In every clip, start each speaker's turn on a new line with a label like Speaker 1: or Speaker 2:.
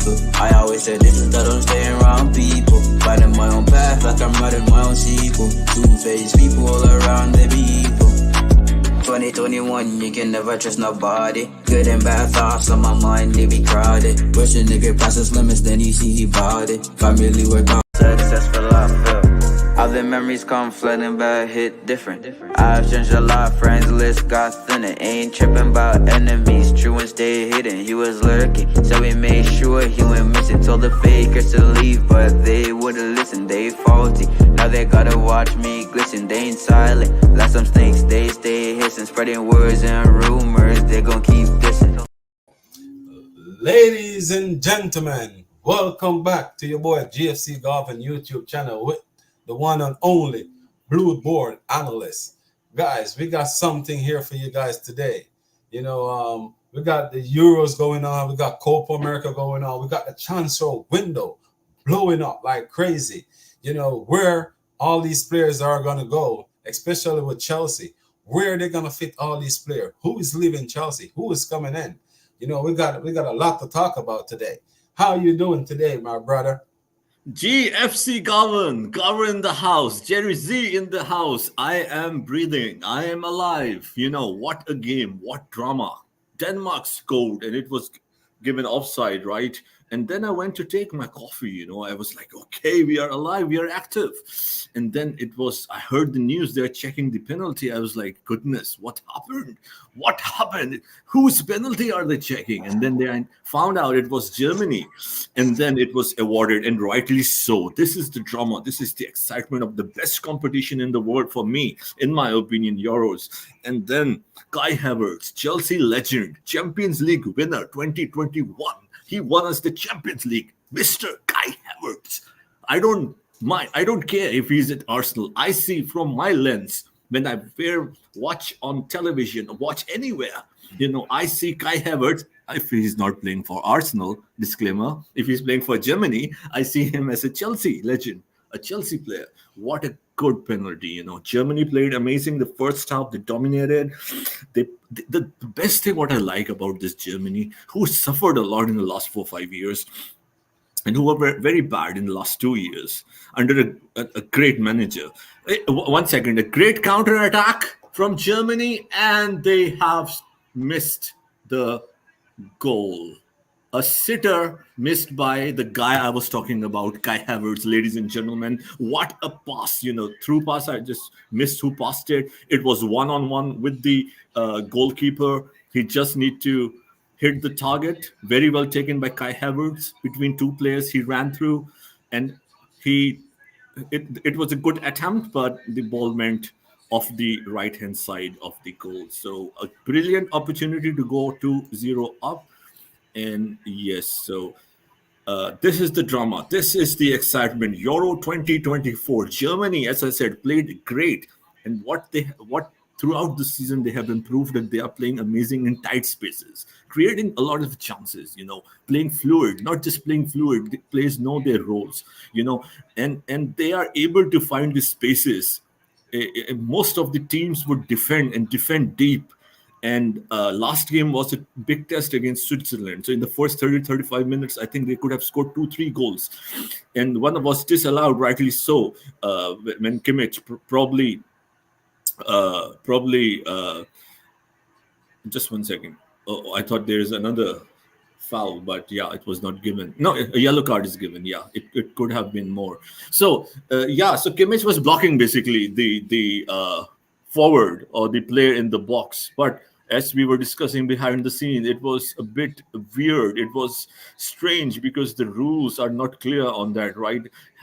Speaker 1: people. I always say this is that I'm staying around people. Finding my own path like I'm writing my own sequel. Two-faced people all around, they be evil. 2021, you can never trust nobody. Good and bad thoughts on my mind, they be crowded. Wishing to get past his limits, then he see he bought it. Family work out, successful I feel. All the memories come flooding back, hit different. I've changed a lot, friends list got thinner. Ain't tripping about enemies, true and stay hidden. He was lurking, so we made sure he went missing. Told the fakers to leave, but they wouldn't listen, they faulty. Now they gotta watch me glisten, they ain't silent. Like some snakes, they stay hissing. Spreading words and rumors, they gon' keep dissing.
Speaker 2: Ladies and gentlemen, welcome back to your boy GFC Garvin YouTube channel with the one and only Blue Board Analyst. Guys, we got something here for you guys today. You know, we got the Euros going on. We got Copa America going on. We got the transfer window blowing up like crazy. You know, where all these players are going to go, especially with Chelsea. Where are they going to fit all these players? Who is leaving Chelsea? Who is coming in? You know, we got a lot to talk about today. How are you doing today, my brother?
Speaker 3: GFC Garvin in the house, Jerry Z in the house. I am breathing. I am alive. You know, what a game, what drama. Denmark scored and it was given offside, right? And then I went to take my coffee, you know. I was like, okay, we are alive, we are active. And then I heard the news, they're checking the penalty. I was like, goodness, what happened? What happened? Whose penalty are they checking? And then they found out it was Germany. And then it was awarded, and rightly so. This is the drama. This is the excitement of the best competition in the world for me, in my opinion, Euros. And then Kai Havertz, Chelsea legend, Champions League winner 2021. He won us the Champions League, Mr. Kai Havertz. I don't care if he's at Arsenal. I see from my lens, when I watch on television, watch anywhere, you know, I see Kai Havertz. If he's not playing for Arsenal, disclaimer, if he's playing for Germany, I see him as a Chelsea legend, a Chelsea player. What a good penalty, you know. Germany played amazing the first half. They dominated. The best thing what I like about this Germany, who suffered a lot in the last 4 or 5 years, and who were very bad in the last 2 years under a great manager. 1 second, a great counter attack from Germany, and they have missed the goal. A sitter missed by the guy I was talking about, Kai Havertz, ladies and gentlemen. What a pass, you know, through pass. I just missed who passed it. It was one-on-one with the goalkeeper. He just need to hit the target. Very well taken by Kai Havertz. Between two players, he ran through, and it was a good attempt, but the ball went off the right-hand side of the goal. So a brilliant opportunity to go 2-0 up. And yes, so this is the drama. This is the excitement. Euro 2024. Germany, as I said, played great. And what throughout the season they have improved, that they are playing amazing in tight spaces, creating a lot of chances, you know, playing fluid, not just playing fluid. The players know their roles, you know, and they are able to find the spaces. Most of the teams would defend deep. And last game was a big test against Switzerland. So in the first 30-35 minutes, I think they could have scored 2-3 goals. And one was disallowed, rightly so, when Kimmich probably just 1 second. Oh, I thought there is another foul, but yeah, it was not given. No, a yellow card is given. Yeah, it could have been more. So so Kimmich was blocking basically the forward or the player in the box. But as we were discussing behind the scene, it was a bit weird. It was strange because the rules are not clear on that, right?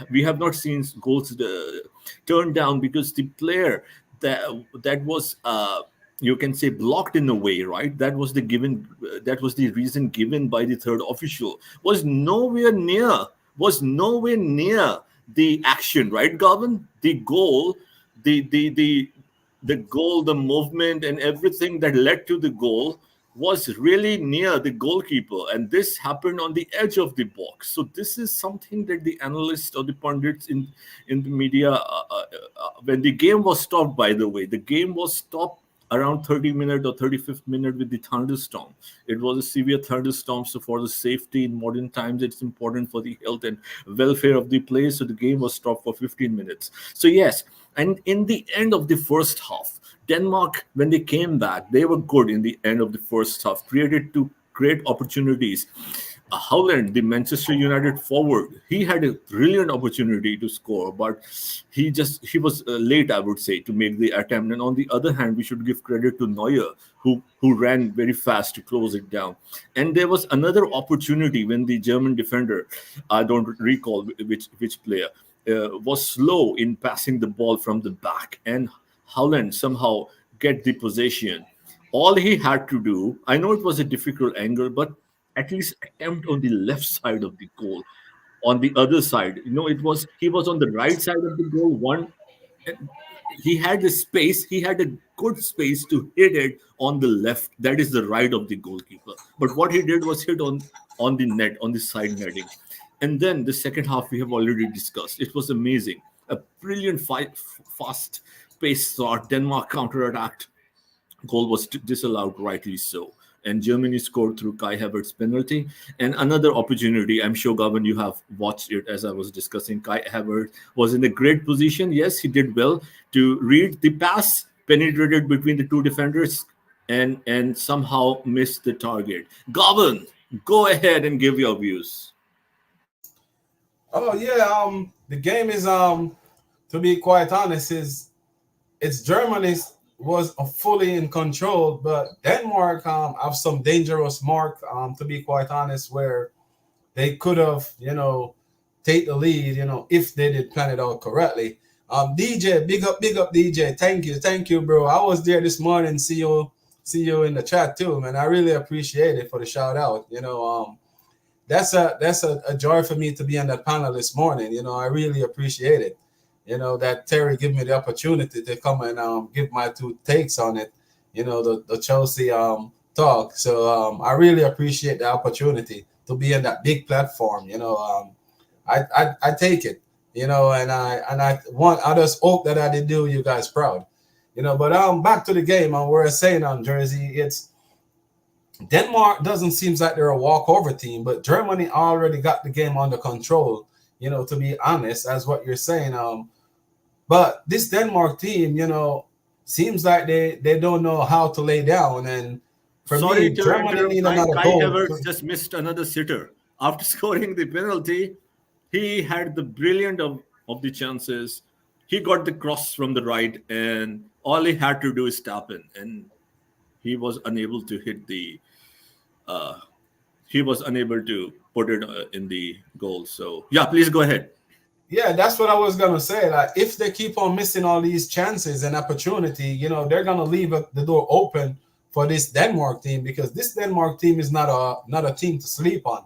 Speaker 3: We have not seen goals turned down because the player that was you can say blocked in a way, right? That was the reason given by the third official. Was nowhere near the action, right, Garvin? The goal, the goal, the movement, and everything that led to the goal was really near the goalkeeper, and this happened on the edge of the box. So this is something that the analysts or the pundits in the media, when the game was stopped, by the way, the game was stopped around 30 minute or 35th minute with the thunderstorm. It was a severe thunderstorm, so for the safety in modern times, it's important for the health and welfare of the players. So the game was stopped for 15 minutes. So yes, and in the end of the first half, Denmark, when they came back, they were good in the end of the first half, created two great opportunities. Howland, the Manchester United forward, he had a brilliant opportunity to score, but he was late, I would say, to make the attempt. And on the other hand, we should give credit to Neuer, who ran very fast to close it down. And there was another opportunity when the German defender, I don't recall which player, was slow in passing the ball from the back, and Howland somehow get the possession. All he had to do, I know it was a difficult angle, but at least attempt on the left side of the goal. On the other side, it was he was on the right side of the goal. He had the space, he had a good space to hit it on the left. That is the right of the goalkeeper. But what he did was hit on the net, on the side netting. And then the second half we have already discussed. It was amazing. A brilliant fight, fast pace start. Denmark counterattacked. Goal was disallowed, rightly so. And Germany scored through Kai Havertz's penalty. And another opportunity, I'm sure, Gavan, you have watched it as I was discussing. Kai Havertz was in a great position. Yes, he did well to read the pass, penetrated between the two defenders, and somehow missed the target. Gavan, go ahead and give your views.
Speaker 2: Oh yeah, the game is to be quite honest, it's Germany's was fully in control, but Denmark have some dangerous mark, to be quite honest, where they could have, take the lead, if they did plan it out correctly. DJ, big up DJ. Thank you, bro. I was there this morning. See you in the chat too, man. I really appreciate it for the shout out. That's a joy for me to be on that panel this morning. I really appreciate it. That Terry gave me the opportunity to come and give my two takes on it, the Chelsea talk. So I really appreciate the opportunity to be in that big platform. I take it, and I just hope that I did do you guys proud. But back to the game, and we're saying on Jersey, it's Denmark doesn't seem like they're a walkover team, but Germany already got the game under control, to be honest, as what you're saying. But this Denmark team, seems like they don't know how to lay down. And for me, Germany need another goal.
Speaker 3: Kai Havertz just missed another sitter. After scoring the penalty, he had the brilliant of the chances. He got the cross from the right, and all he had to do is tap in. And he was unable to hit he was unable to put it in the goal. So, yeah, please go ahead.
Speaker 2: Yeah, that's what I was going to say. Like, if they keep on missing all these chances and opportunity, they're going to leave the door open for this Denmark team, because this Denmark team is not a team to sleep on.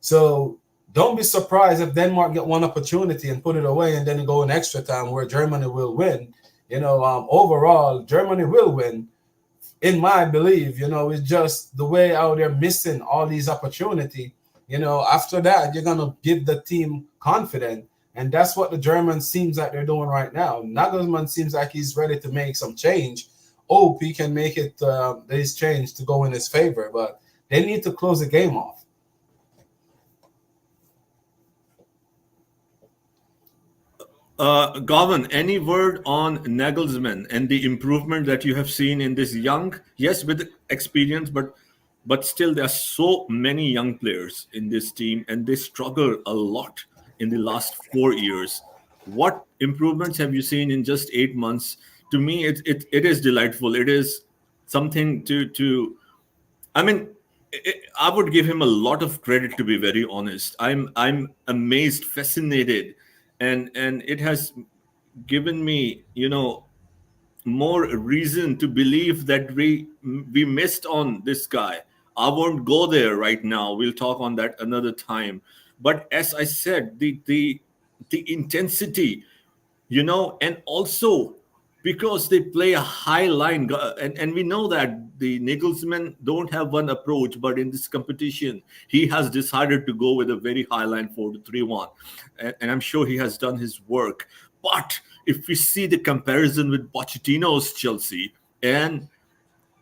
Speaker 2: So don't be surprised if Denmark get one opportunity and put it away and then go in extra time where Germany will win. Overall, Germany will win. In my belief, it's just the way how they're missing all these opportunity. After that, you're going to give the team confidence. And that's what the Germans seems like they're doing right now. Nagelsmann seems like he's ready to make some change. Hope he can make it this change to go in his favor. But they need to close the game off.
Speaker 3: Gavan, any word on Nagelsmann and the improvement that you have seen in this young, yes, with experience, but still there are so many young players in this team, and they struggle a lot in the last 4 years. What improvements have you seen in just 8 months? To me, it is delightful. It is something to I mean, I would give him a lot of credit, to be very honest. I'm amazed, fascinated, and it has given me, more reason to believe that we missed on this guy. I won't go there right now. We'll talk on that another time. But as I said, the intensity, and also because they play a high line, and we know that the Nagelsmann don't have one approach, but in this competition, he has decided to go with a very high line 4-3-1, and I'm sure he has done his work. But if we see the comparison with Pochettino's Chelsea and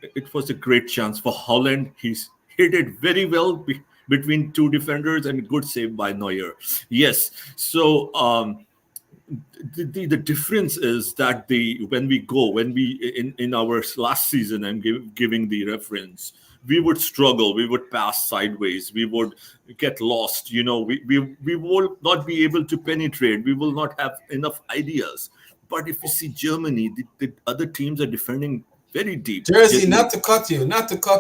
Speaker 3: it was a great chance for Holland. He's hit it very well between two defenders and good save by Neuer. Yes. So the difference is that when we in our last season, I'm giving the reference, we would struggle, we would pass sideways, we would get lost, we will not be able to penetrate, we will not have enough ideas. But if you see Germany, the other teams are defending very deep.
Speaker 2: Jersey, not to cut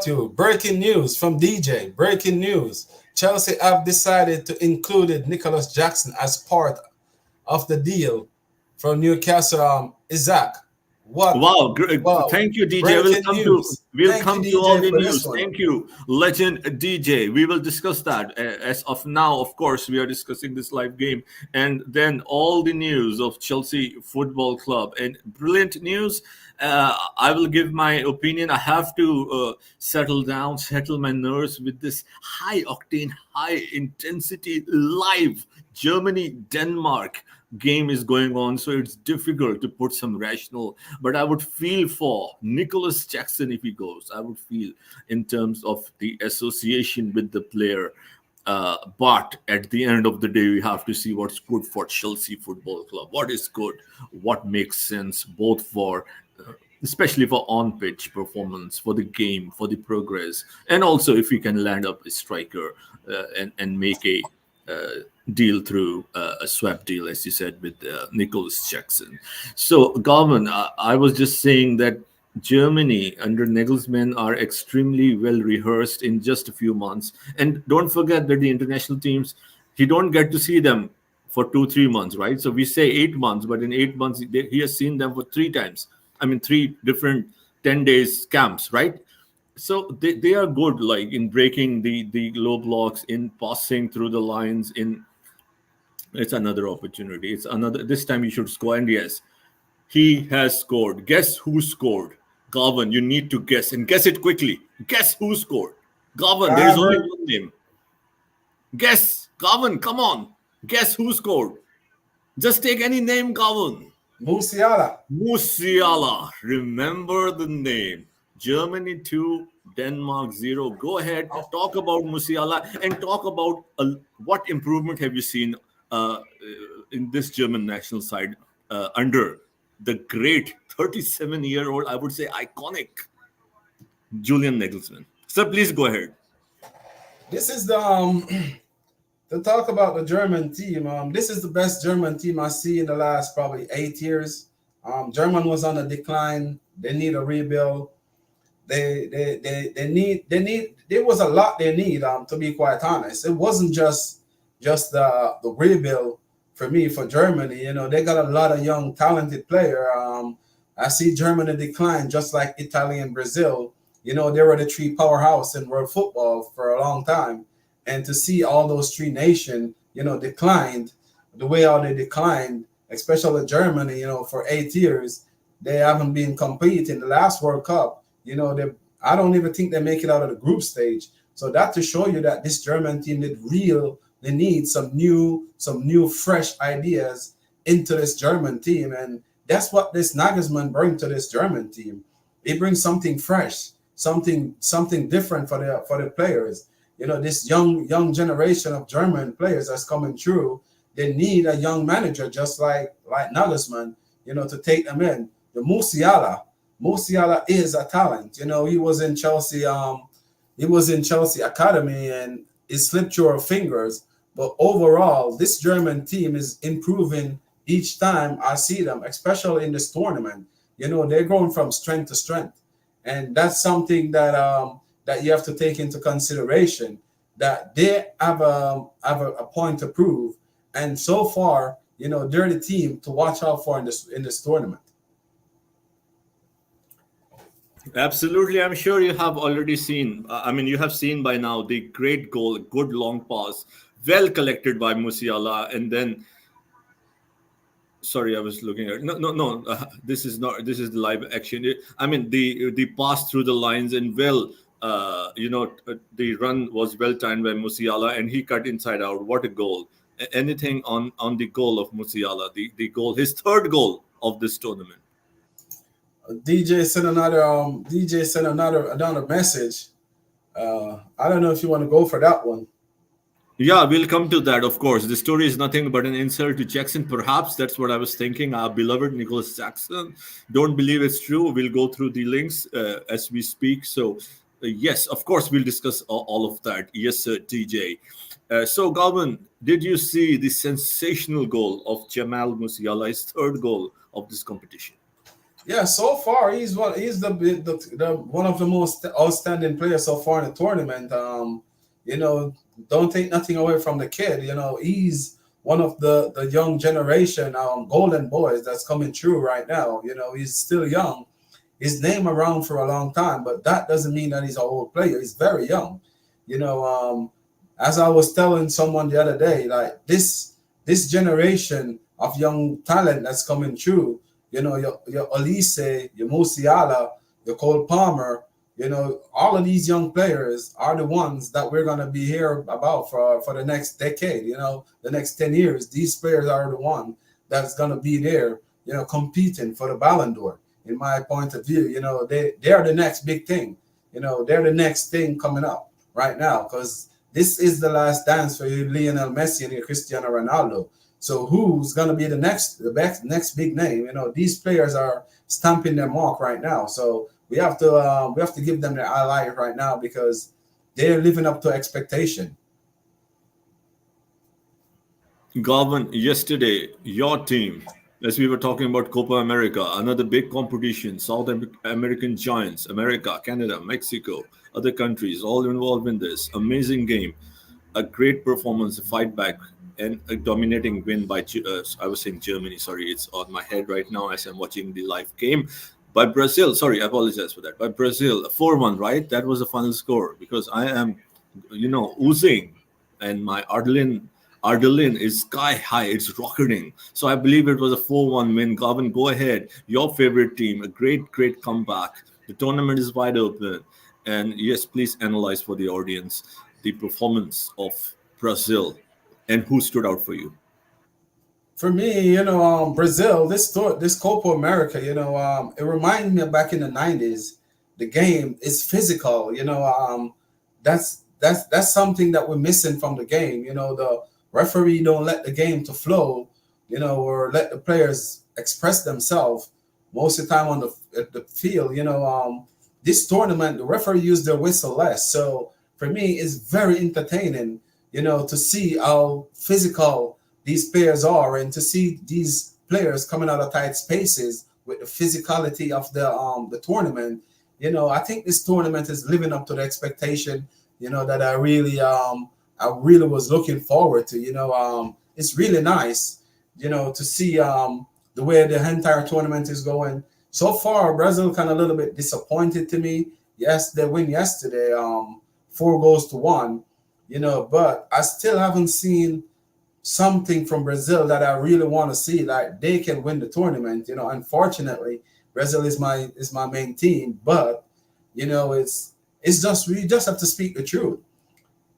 Speaker 2: you. Breaking news from DJ. Breaking news. Chelsea have decided to include Nicholas Jackson as part of the deal from Newcastle. Isaac, what?
Speaker 3: Wow, great.
Speaker 2: Wow.
Speaker 3: Thank you, DJ. We'll come to all the news. Thank you, legend DJ. We will discuss that. As of now, of course, we are discussing this live game, and then all the news of Chelsea Football Club and brilliant news. I will give my opinion. I have to settle my nerves with this high octane, high intensity live Germany Denmark game is going on, so it's difficult to put some rational. But I would feel for Nicholas Jackson if he goes. I would feel in terms of the association with the player. But at the end of the day, we have to see what's good for Chelsea Football Club. What is good? What makes sense both for, especially for on-pitch performance, for the game, for the progress, and also if we can land up a striker and make a deal through a swap deal, as you said, with Nicholas Jackson. So, Galvin, I was just saying that Germany under Nagelsmann are extremely well rehearsed in just a few months. And don't forget that the international teams, he don't get to see them for 2-3 months, right? So we say 8 months, but in 8 months, he has seen them for 3 times. I mean, 3 different 10 days camps, right? So they are good, like in breaking the low blocks, in passing through the lines. It's another opportunity. This time you should score. And yes, he has scored. Guess who scored? Galvin, you need to guess, and guess it quickly. Guess who scored? Galvin, there is only one name. Guess. Galvin, come on. Guess who scored? Just take any name, Galvin.
Speaker 2: Musiala.
Speaker 3: Remember the name. Germany 2, Denmark 0. Go ahead, talk about Musiala and talk about what improvement have you seen in this German national side under the great 37-year-old, I would say iconic, Julian Nagelsmann. Sir, please go ahead.
Speaker 2: This is the to talk about the German team. This is the best German team I see in the last probably 8 years. German was on a decline. They need a rebuild. There was a lot they need, to be quite honest. It wasn't just the rebuild for me, for Germany. They got a lot of young talented player. I see Germany decline just like Italy and Brazil. They were the 3 powerhouse in world football for a long time. And to see all those 3 nations, declined the way how they declined, especially Germany, for 8 years, they haven't been competing. The last World Cup, I don't even think they make it out of the group stage. So that to show you that this German team they need some new fresh ideas into this German team. And that's what this Nagelsmann brings to this German team. He brings something fresh, something different for the players. This young generation of German players that's coming through, they need a young manager just like Nagelsmann, to take them in. The Musiala is a talent. He was in Chelsea. He was in Chelsea Academy, and it slipped through our fingers. But overall, this German team is improving each time I see them, especially in this tournament. They're going from strength to strength, and that's something that that you have to take into consideration. That they have a point to prove, and so far, they're the team to watch out for in this tournament.
Speaker 3: Absolutely. I'm sure you have already seen, you have seen by now the great goal, good long pass, well collected by Musiala. And then, sorry, I was looking at, no, this is the live action. The pass through the lines and the run was well timed by Musiala and he cut inside out. What a goal. Anything on the goal of Musiala, the goal, his 3rd goal of this tournament?
Speaker 2: DJ sent another message. I don't know if you want to go for that one.
Speaker 3: Yeah, we'll come to that, of course. The story is nothing but an insult to Jackson. Perhaps that's what I was thinking. Our beloved Nicholas Jackson. Don't believe it's true. We'll go through the links as we speak. So, yes, of course, we'll discuss all of that. Yes, sir, TJ. So, Galvin, did you see the sensational goal of Jamal Musiala, his third goal of this competition?
Speaker 2: Yeah, so far he's the one of the most outstanding players so far in the tournament. You know, don't take nothing away from the kid. You know, he's one of the young generation golden boys that's coming through right now. You know, he's still young. His name around for a long time, but that doesn't mean that he's an old player. He's very young. You know, as I was telling someone the other day, like this generation of young talent that's coming through. You know, your Olise, your Musiala, your Cole Palmer, you know, all of these young players are the ones that we're going to be here about for the next decade, you know, the next 10 years. These players are the one that's going to be there, you know, competing for the Ballon d'Or, in my point of view. You know, they're the next big thing. You know, they're the next thing coming up right now, because this is the last dance for you, Lionel Messi and your Cristiano Ronaldo. So who's going to be the next big name? You know, these players are stamping their mark right now. So we have to give them their highlight right now, because they're living up to expectation.
Speaker 3: Galvin, yesterday, your team, as we were talking about Copa America, another big competition, South American giants, America, Canada, Mexico, other countries, all involved in this. Amazing game. A great performance, a fight back, and a dominating win by, I was saying Germany, sorry, it's on my head right now as I'm watching the live game, by Brazil. Sorry, I apologize for that. By Brazil, 4-1, right? That was the final score, because I am, you know, oozing, and my Ardelin is sky high. It's rocketing. So I believe it was a 4-1 win. Galvin, go ahead. Your favorite team, a great comeback. The tournament is wide open. And yes, please analyze for the audience the performance of Brazil and who stood out for you.
Speaker 2: For me, you know, Brazil, this Copa America, you know, it reminded me of back in the 90s. The game is physical, you know, that's something that we're missing from the game. You know, the referee don't let the game to flow, you know, or let the players express themselves most of the time on the field. You know, this tournament, the referee used their whistle less. So for me, it's very entertaining, you know, to see how physical these players are, and to see these players coming out of tight spaces with the physicality of the tournament. You know, I think this tournament is living up to the expectation, you know, that I really was looking forward to. You know, it's really nice, you know, to see the way the entire tournament is going. So far, Brazil kind of a little bit disappointed to me. Yes, they win yesterday, 4-1, you know, but I still haven't seen something from Brazil that I really want to see. Like, they can win the tournament. You know, unfortunately, Brazil is my main team, but you know, it's just, we just have to speak the truth.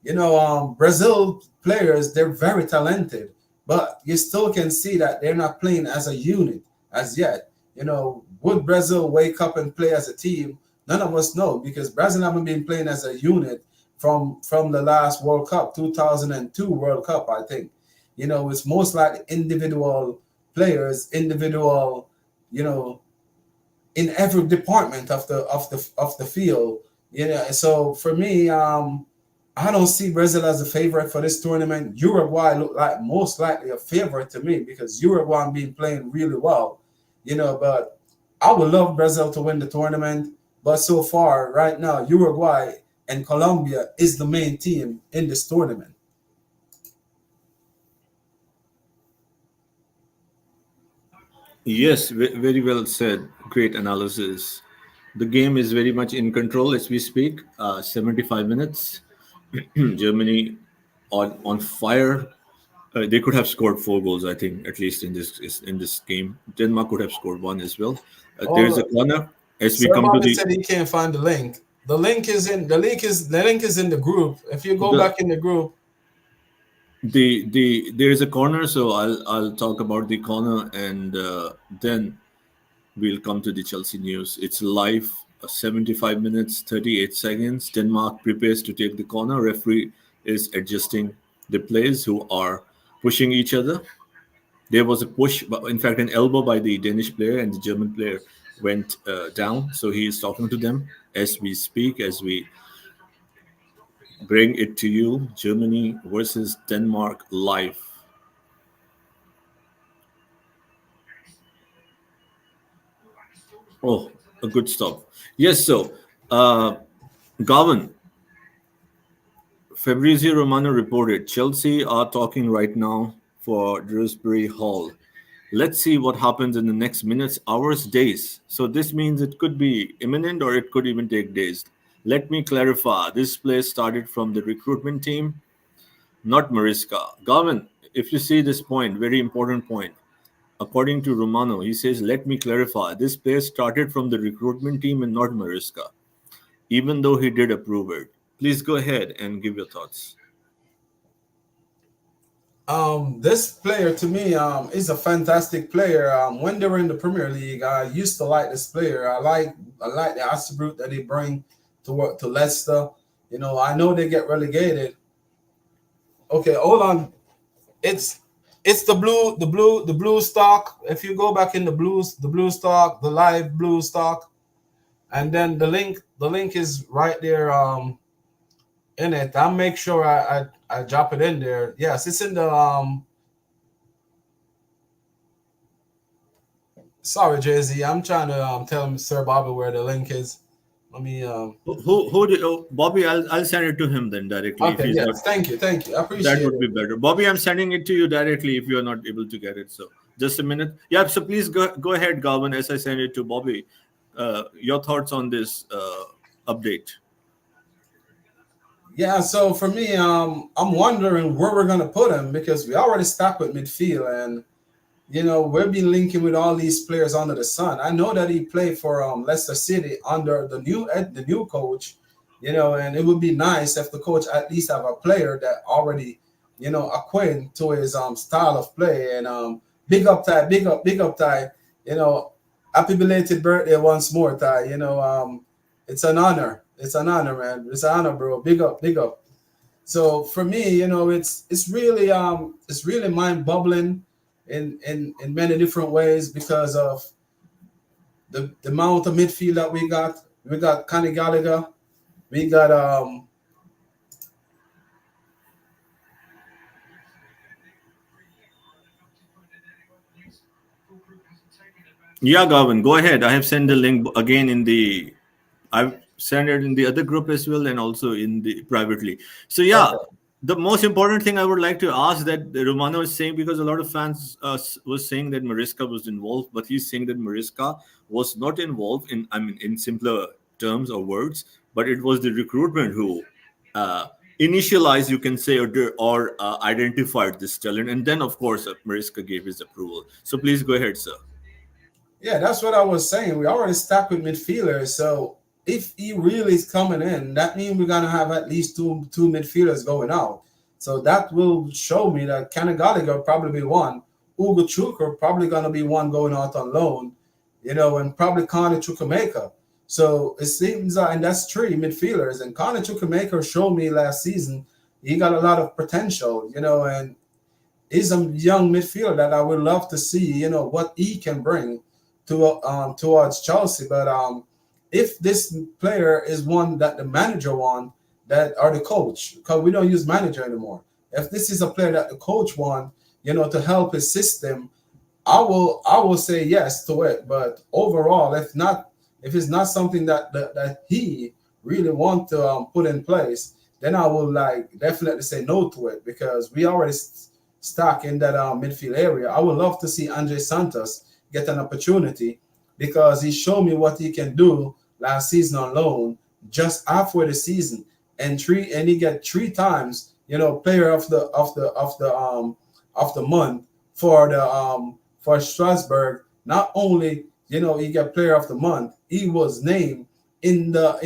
Speaker 2: You know, Brazil players, they're very talented, but you still can see that they're not playing as a unit as yet. You know, would Brazil wake up and play as a team? None of us know, because Brazil haven't been playing as a unit from the last World Cup, 2002 World Cup, I think. You know, it's most likely individual players, you know, in every department of the field. You know, so for me, I don't see Brazil as a favorite for this tournament. Uruguay look like most likely a favorite to me, because Uruguay been playing really well. You know, but I would love Brazil to win the tournament. But so far, right now, Uruguay and Colombia is the main team in this tournament.
Speaker 3: Yes, very well said. Great analysis. The game is very much in control as we speak. 75 minutes. Germany on fire. They could have scored 4 goals, I think, at least in this game. Denmark could have scored 1 as well. There's a corner as we
Speaker 2: Sir
Speaker 3: come to
Speaker 2: Bobby
Speaker 3: the
Speaker 2: said he can't find the link. The link is in the group. If you go back in the group,
Speaker 3: there is a corner, so I'll talk about the corner, and then we'll come to the Chelsea news. It's live, 75 minutes, 38 seconds. Denmark prepares to take the corner. Referee is adjusting the players who are pushing each other. There was a push, in fact, an elbow by the Danish player, and the German player went down. So he is talking to them as we speak, as we bring it to you. Germany versus Denmark live. Oh, a good stop. Yes, so Garvin, Fabrizio Romano reported Chelsea are talking right now for Dewsbury Hall. Let's see what happens in the next minutes, hours, days. So this means it could be imminent or it could even take days. Let me clarify. This play started from the recruitment team, not Mariska. Garvin, if you see this point, very important point. According to Romano, he says, let me clarify. This play started from the recruitment team and not Mariska, even though he did approve it. Please go ahead and give your thoughts.
Speaker 2: This player to me is a fantastic player. When they were in the Premier League, I used to like this player. I like the attribute that they bring to work to Leicester. You know, I know they get relegated. Okay, hold on. It's the blue stock. If you go back in the blue stock, the live blue stock, and then the link is right there in it. I'll make sure I drop it in there. Yes, it's in the sorry, Jay-Z. I'm trying to tell Sir Bobby where the link is. Let me
Speaker 3: Who did Bobby? I'll send it to him then directly.
Speaker 2: Okay, yes, thank you. I appreciate
Speaker 3: that would be better. Bobby, I'm sending it to you directly if you're not able to get it. So just a minute. Yeah, so please go ahead, Garvin, as I send it to Bobby. Your thoughts on this update?
Speaker 2: Yeah, so for me, I'm wondering where we're gonna put him because we already stuck with midfield, and you know we've been linking with all these players under the sun. I know that he played for Leicester City under the new coach, you know, and it would be nice if the coach at least have a player that already, you know, acquainted to his style of play. And big up Ty, big up Ty, you know, happy belated birthday once more, Ty. You know, it's an honor. It's an honor, man. It's an honor, bro. Big up. So for me, you know, it's really mind bubbling in many different ways because of the amount of midfield that we got. We got Conor Gallagher. We got
Speaker 3: Yeah, Garvin, go ahead. I have sent the link again I've sent it in the other group as well and also in the privately. So yeah, okay. The most important thing I would like to ask that Romano is saying, because a lot of fans was saying that Mariska was involved, but he's saying that Mariska was not involved in simpler terms or words, but it was the recruitment who initialized, you can say, or identified this talent, and then of course Mariska gave his approval. So please go ahead, sir.
Speaker 2: Yeah, that's what I was saying. We already stuck with midfielders, so if he really is coming in, that means we're gonna have at least two midfielders going out. So that will show me that Conor Gallagher probably be one, Ugo Chukwuemeka probably gonna be one going out on loan, you know, and probably Conor Chukwuemeka. So it seems and that's three midfielders. And Conor Chukwuemeka showed me last season he got a lot of potential, you know, and he's a young midfielder that I would love to see, you know, what he can bring to towards Chelsea. But if this player is one that the manager want, that or the coach, because we don't use manager anymore. If this is a player that the coach want, you know, to help his system, I will say yes to it. But overall, if it's not something that he really want to put in place, then I will definitely say no to it, because we already stuck in that midfield area. I would love to see Andre Santos get an opportunity, because he showed me what he can do last season on loan, just halfway the season, and he get 3 times, you know, player of the month for Strasbourg. Not only, you know, he got player of the month, he was named in the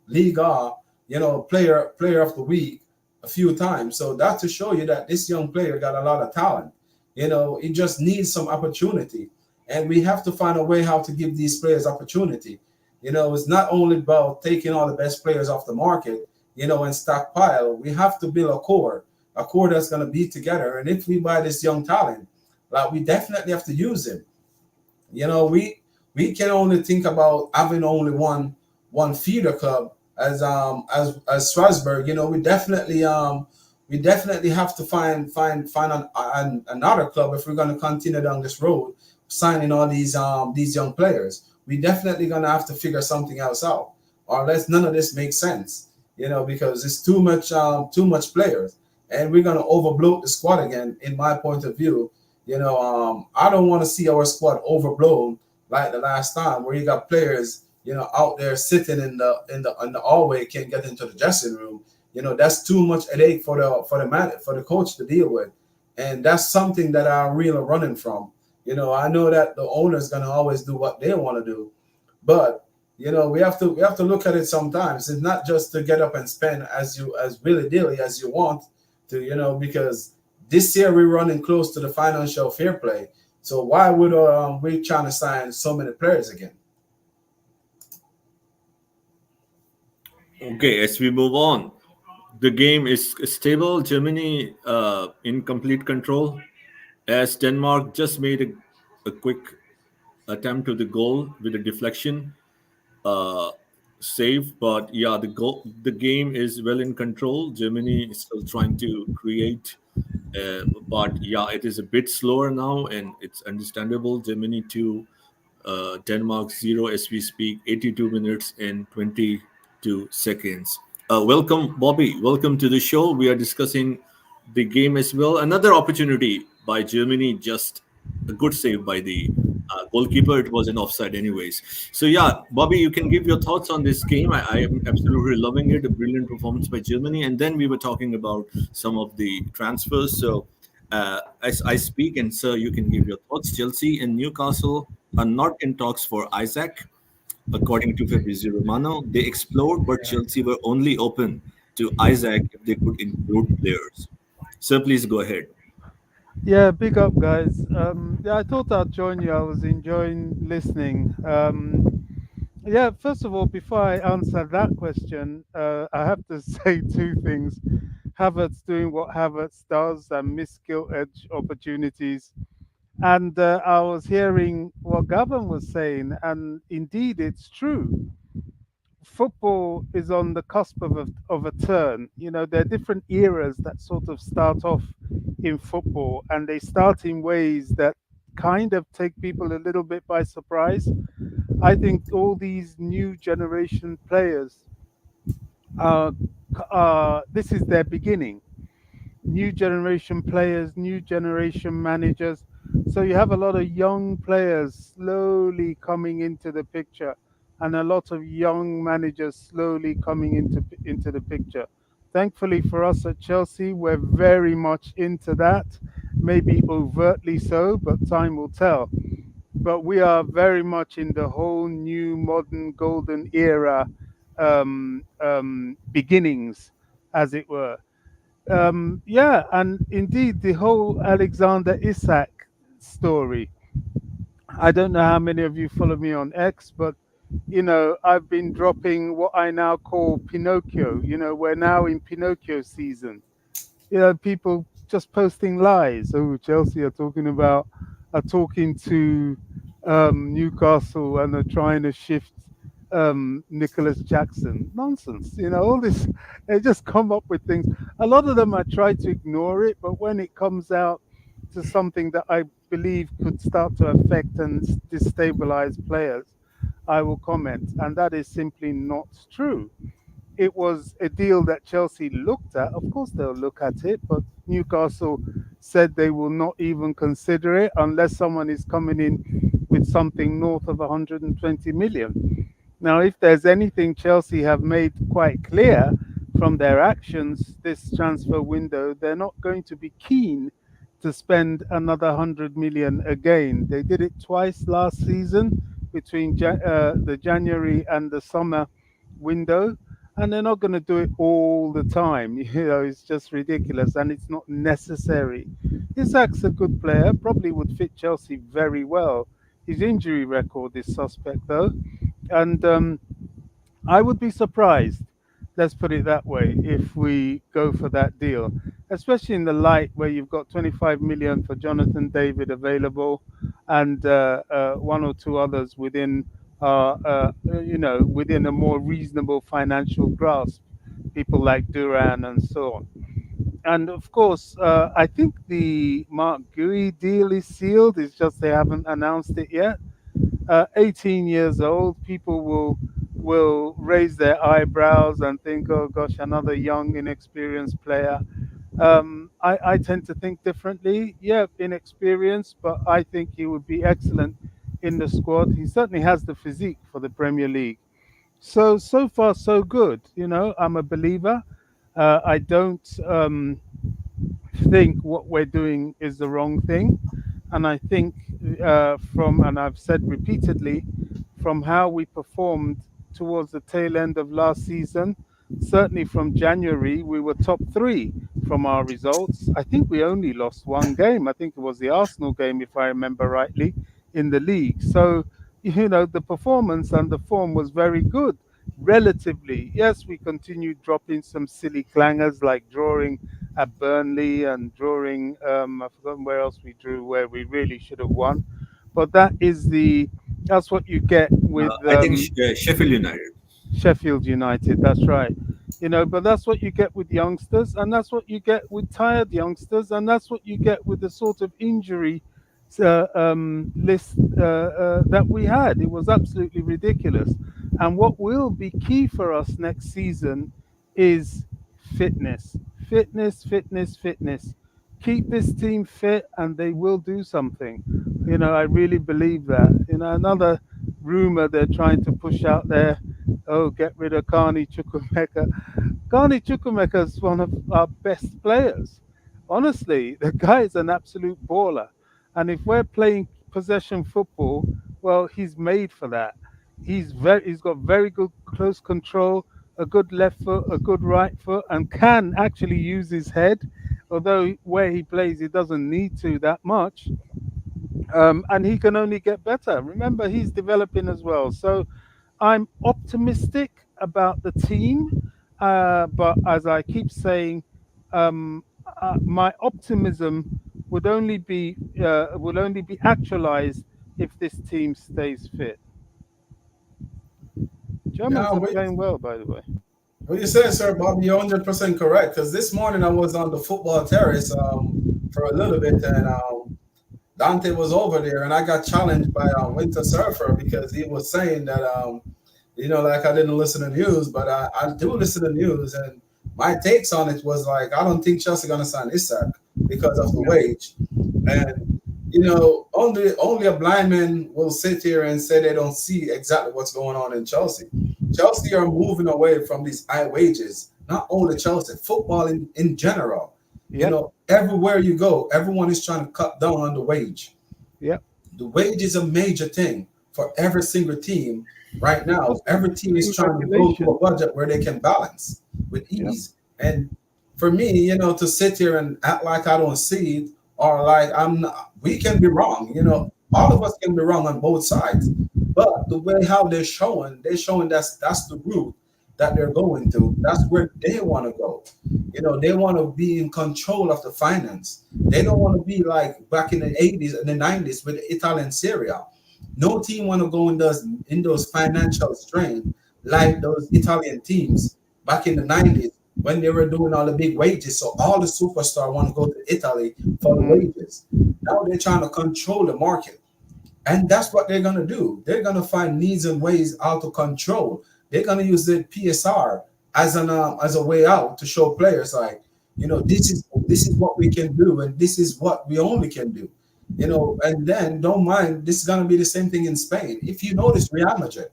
Speaker 2: Liga, you know, player of the week a few times. So that to show you that this young player got a lot of talent. You know, he just needs some opportunity. and we have to find a way how to give these players opportunity. It's not only about taking all the best players off the market, and stockpile. We have to build a core that's going to be together. And if we buy this young talent, like, we definitely have to use him. We can only think about having only one feeder club as Strasbourg. We definitely have to find another club if we're going to continue down this road, signing all these young players. We definitely going to have to figure something else out, or else none of this makes sense. Because it's too much players, and we're going to overbloat the squad again. In my point of view, I don't want to see our squad overblown like the last time, where you got players, out there sitting in the hallway, can't get into the dressing room. That's too much headache for the coach to deal with, and that's something that I'm really running from. I know that the owner's gonna always do what they want to do, but we have to look at it sometimes. It's not just to get up and spend as willy dilly as you want to, because this year we're running close to the financial fair play. So why would we trying to sign so many players again?
Speaker 3: Okay, as we move on, the game is stable. Germany in complete control, as Denmark just made a quick attempt to the goal with a deflection uh, save. But yeah, the game is well in control. Germany is still trying to create, but yeah, it is a bit slower now, and it's understandable. Germany 2, Denmark 0 as we speak, 82 minutes and 22 seconds. Welcome, Bobby. Welcome to the show. We are discussing the game as well. Another opportunity by Germany, just a good save by the goalkeeper. It was an offside, anyways. So, yeah, Bobby, you can give your thoughts on this game. I am absolutely loving it. A brilliant performance by Germany. And then we were talking about some of the transfers. So, as I speak, and sir, you can give your thoughts. Chelsea and Newcastle are not in talks for Isaac, according to Fabrizio Romano. They explored, but Chelsea were only open to Isaac if they could include players. Sir, please go ahead.
Speaker 4: Yeah, big up, guys. Yeah, I thought I'd join you. I was enjoying listening. Yeah, first of all, before I answer that question, I have to say two things. Havertz doing what Havertz does and miss gilt edge opportunities. And I was hearing what Gavin was saying, and indeed, it's true. Football is on the cusp of a turn. There are different eras that sort of start off in football, and they start in ways that kind of take people a little bit by surprise. I think all these new generation players are, this is their beginning. New generation players, new generation managers. So you have a lot of young players slowly coming into the picture, and a lot of young managers slowly coming into the picture. Thankfully for us at Chelsea, we're very much into that. Maybe overtly so, but time will tell. But we are very much in the whole new modern golden era beginnings, as it were. Yeah, and indeed, the whole Alexander Isak story. I don't know how many of you follow me on X, but I've been dropping what I now call Pinocchio. We're now in Pinocchio season. People just posting lies. Oh, Chelsea are talking to Newcastle and are trying to shift Nicholas Jackson. Nonsense. All this, they just come up with things. A lot of them I try to ignore it, but when it comes out to something that I believe could start to affect and destabilize players, I will comment. And that is simply not true. It was a deal that Chelsea looked at. Of course, they'll look at it, but Newcastle said they will not even consider it unless someone is coming in with something north of 120 million. Now, if there's anything Chelsea have made quite clear from their actions this transfer window, they're not going to be keen to spend another 100 million again. They did it twice last season between the January and the summer window, and they're not going to do it all the time. It's just ridiculous, and it's not necessary. Isak's a good player, probably would fit Chelsea very well His injury record is suspect, though. And I would be surprised, let's put it that way, if we go for that deal, especially in the light where you've got 25 million for Jonathan David available and one or two others within, within a more reasonable financial grasp, people like Duran and so on. And of course, I think the Mark Gui deal is sealed. It's just they haven't announced it yet. 18 years old, people will raise their eyebrows and think, "Oh gosh, another young, inexperienced player." I tend to think differently. Yeah, inexperienced, but I think he would be excellent in the squad. He certainly has the physique for the Premier League. So far so good. You know, I'm a believer. I don't think what we're doing is the wrong thing. And I think and I've said repeatedly, from how we performed towards the tail end of last season, certainly from January, we were top three from our results. I think we only lost one game. I think it was the Arsenal game, if I remember rightly, in the league. So, the performance and the form was very good relatively. Yes, we continued dropping some silly clangers like drawing at Burnley and drawing. I've forgotten where else we drew where we really should have won, but that's what you get with
Speaker 3: I think Sheffield United.
Speaker 4: Sheffield United. That's right. But that's what you get with youngsters, and that's what you get with tired youngsters, and that's what you get with the sort of injury list that we had. It was absolutely ridiculous. And what will be key for us next season is fitness. Fitness, fitness, fitness. Keep this team fit and they will do something. I really believe that. Another rumor they're trying to push out there, oh, get rid of Carney Chukwuemeka. Carney Chukwuemeka is one of our best players. Honestly, the guy is an absolute baller. And if we're playing possession football, well, he's made for that. He's got very good close control, a good left foot, a good right foot, and can actually use his head. Although where he plays, he doesn't need to that much. And he can only get better. Remember, he's developing as well. So I'm optimistic about the team. But as I keep saying, my optimism would only be actualized if this team stays fit. Germans
Speaker 2: Yeah,
Speaker 4: are playing well, by the way.
Speaker 2: what you say, sir, Bobby, you're 100% correct. Because this morning I was on the football terrace for a little bit, and Dante was over there, and I got challenged by Winter Surfer because he was saying that, like I didn't listen to news, but I do listen to news, and my takes on it was like, I don't think Chelsea going to sign Isak because of the wage. And, only a blind man will sit here and say they don't see exactly what's going on in Chelsea. Chelsea are moving away from these high wages, not only Chelsea, football in general.
Speaker 4: Yep.
Speaker 2: Everywhere you go, everyone is trying to cut down on the wage.
Speaker 4: Yep.
Speaker 2: The wage is a major thing for every single team right now. Every team is trying to go to a budget where they can balance with ease. Yep. And for me, to sit here and act like I don't see it, or like I'm not, we can be wrong. All of us can be wrong on both sides. But the way how they're showing that's the route that they're going to. That's where they want to go. They want to be in control of the finance. They don't want to be like back in the 80s and the 90s with Italian Serie A. No team want to go in those financial strain like those Italian teams back in the 90s when they were doing all the big wages. So all the superstars want to go to Italy for the wages. Now they're trying to control the market. And that's what they're going to do. They're going to find needs and ways how to control. They're going to use the PSR as a way out to show players like, this is what we can do, and this is what we only can do. And then don't mind, this is going to be the same thing in Spain. If you notice, Real Madrid.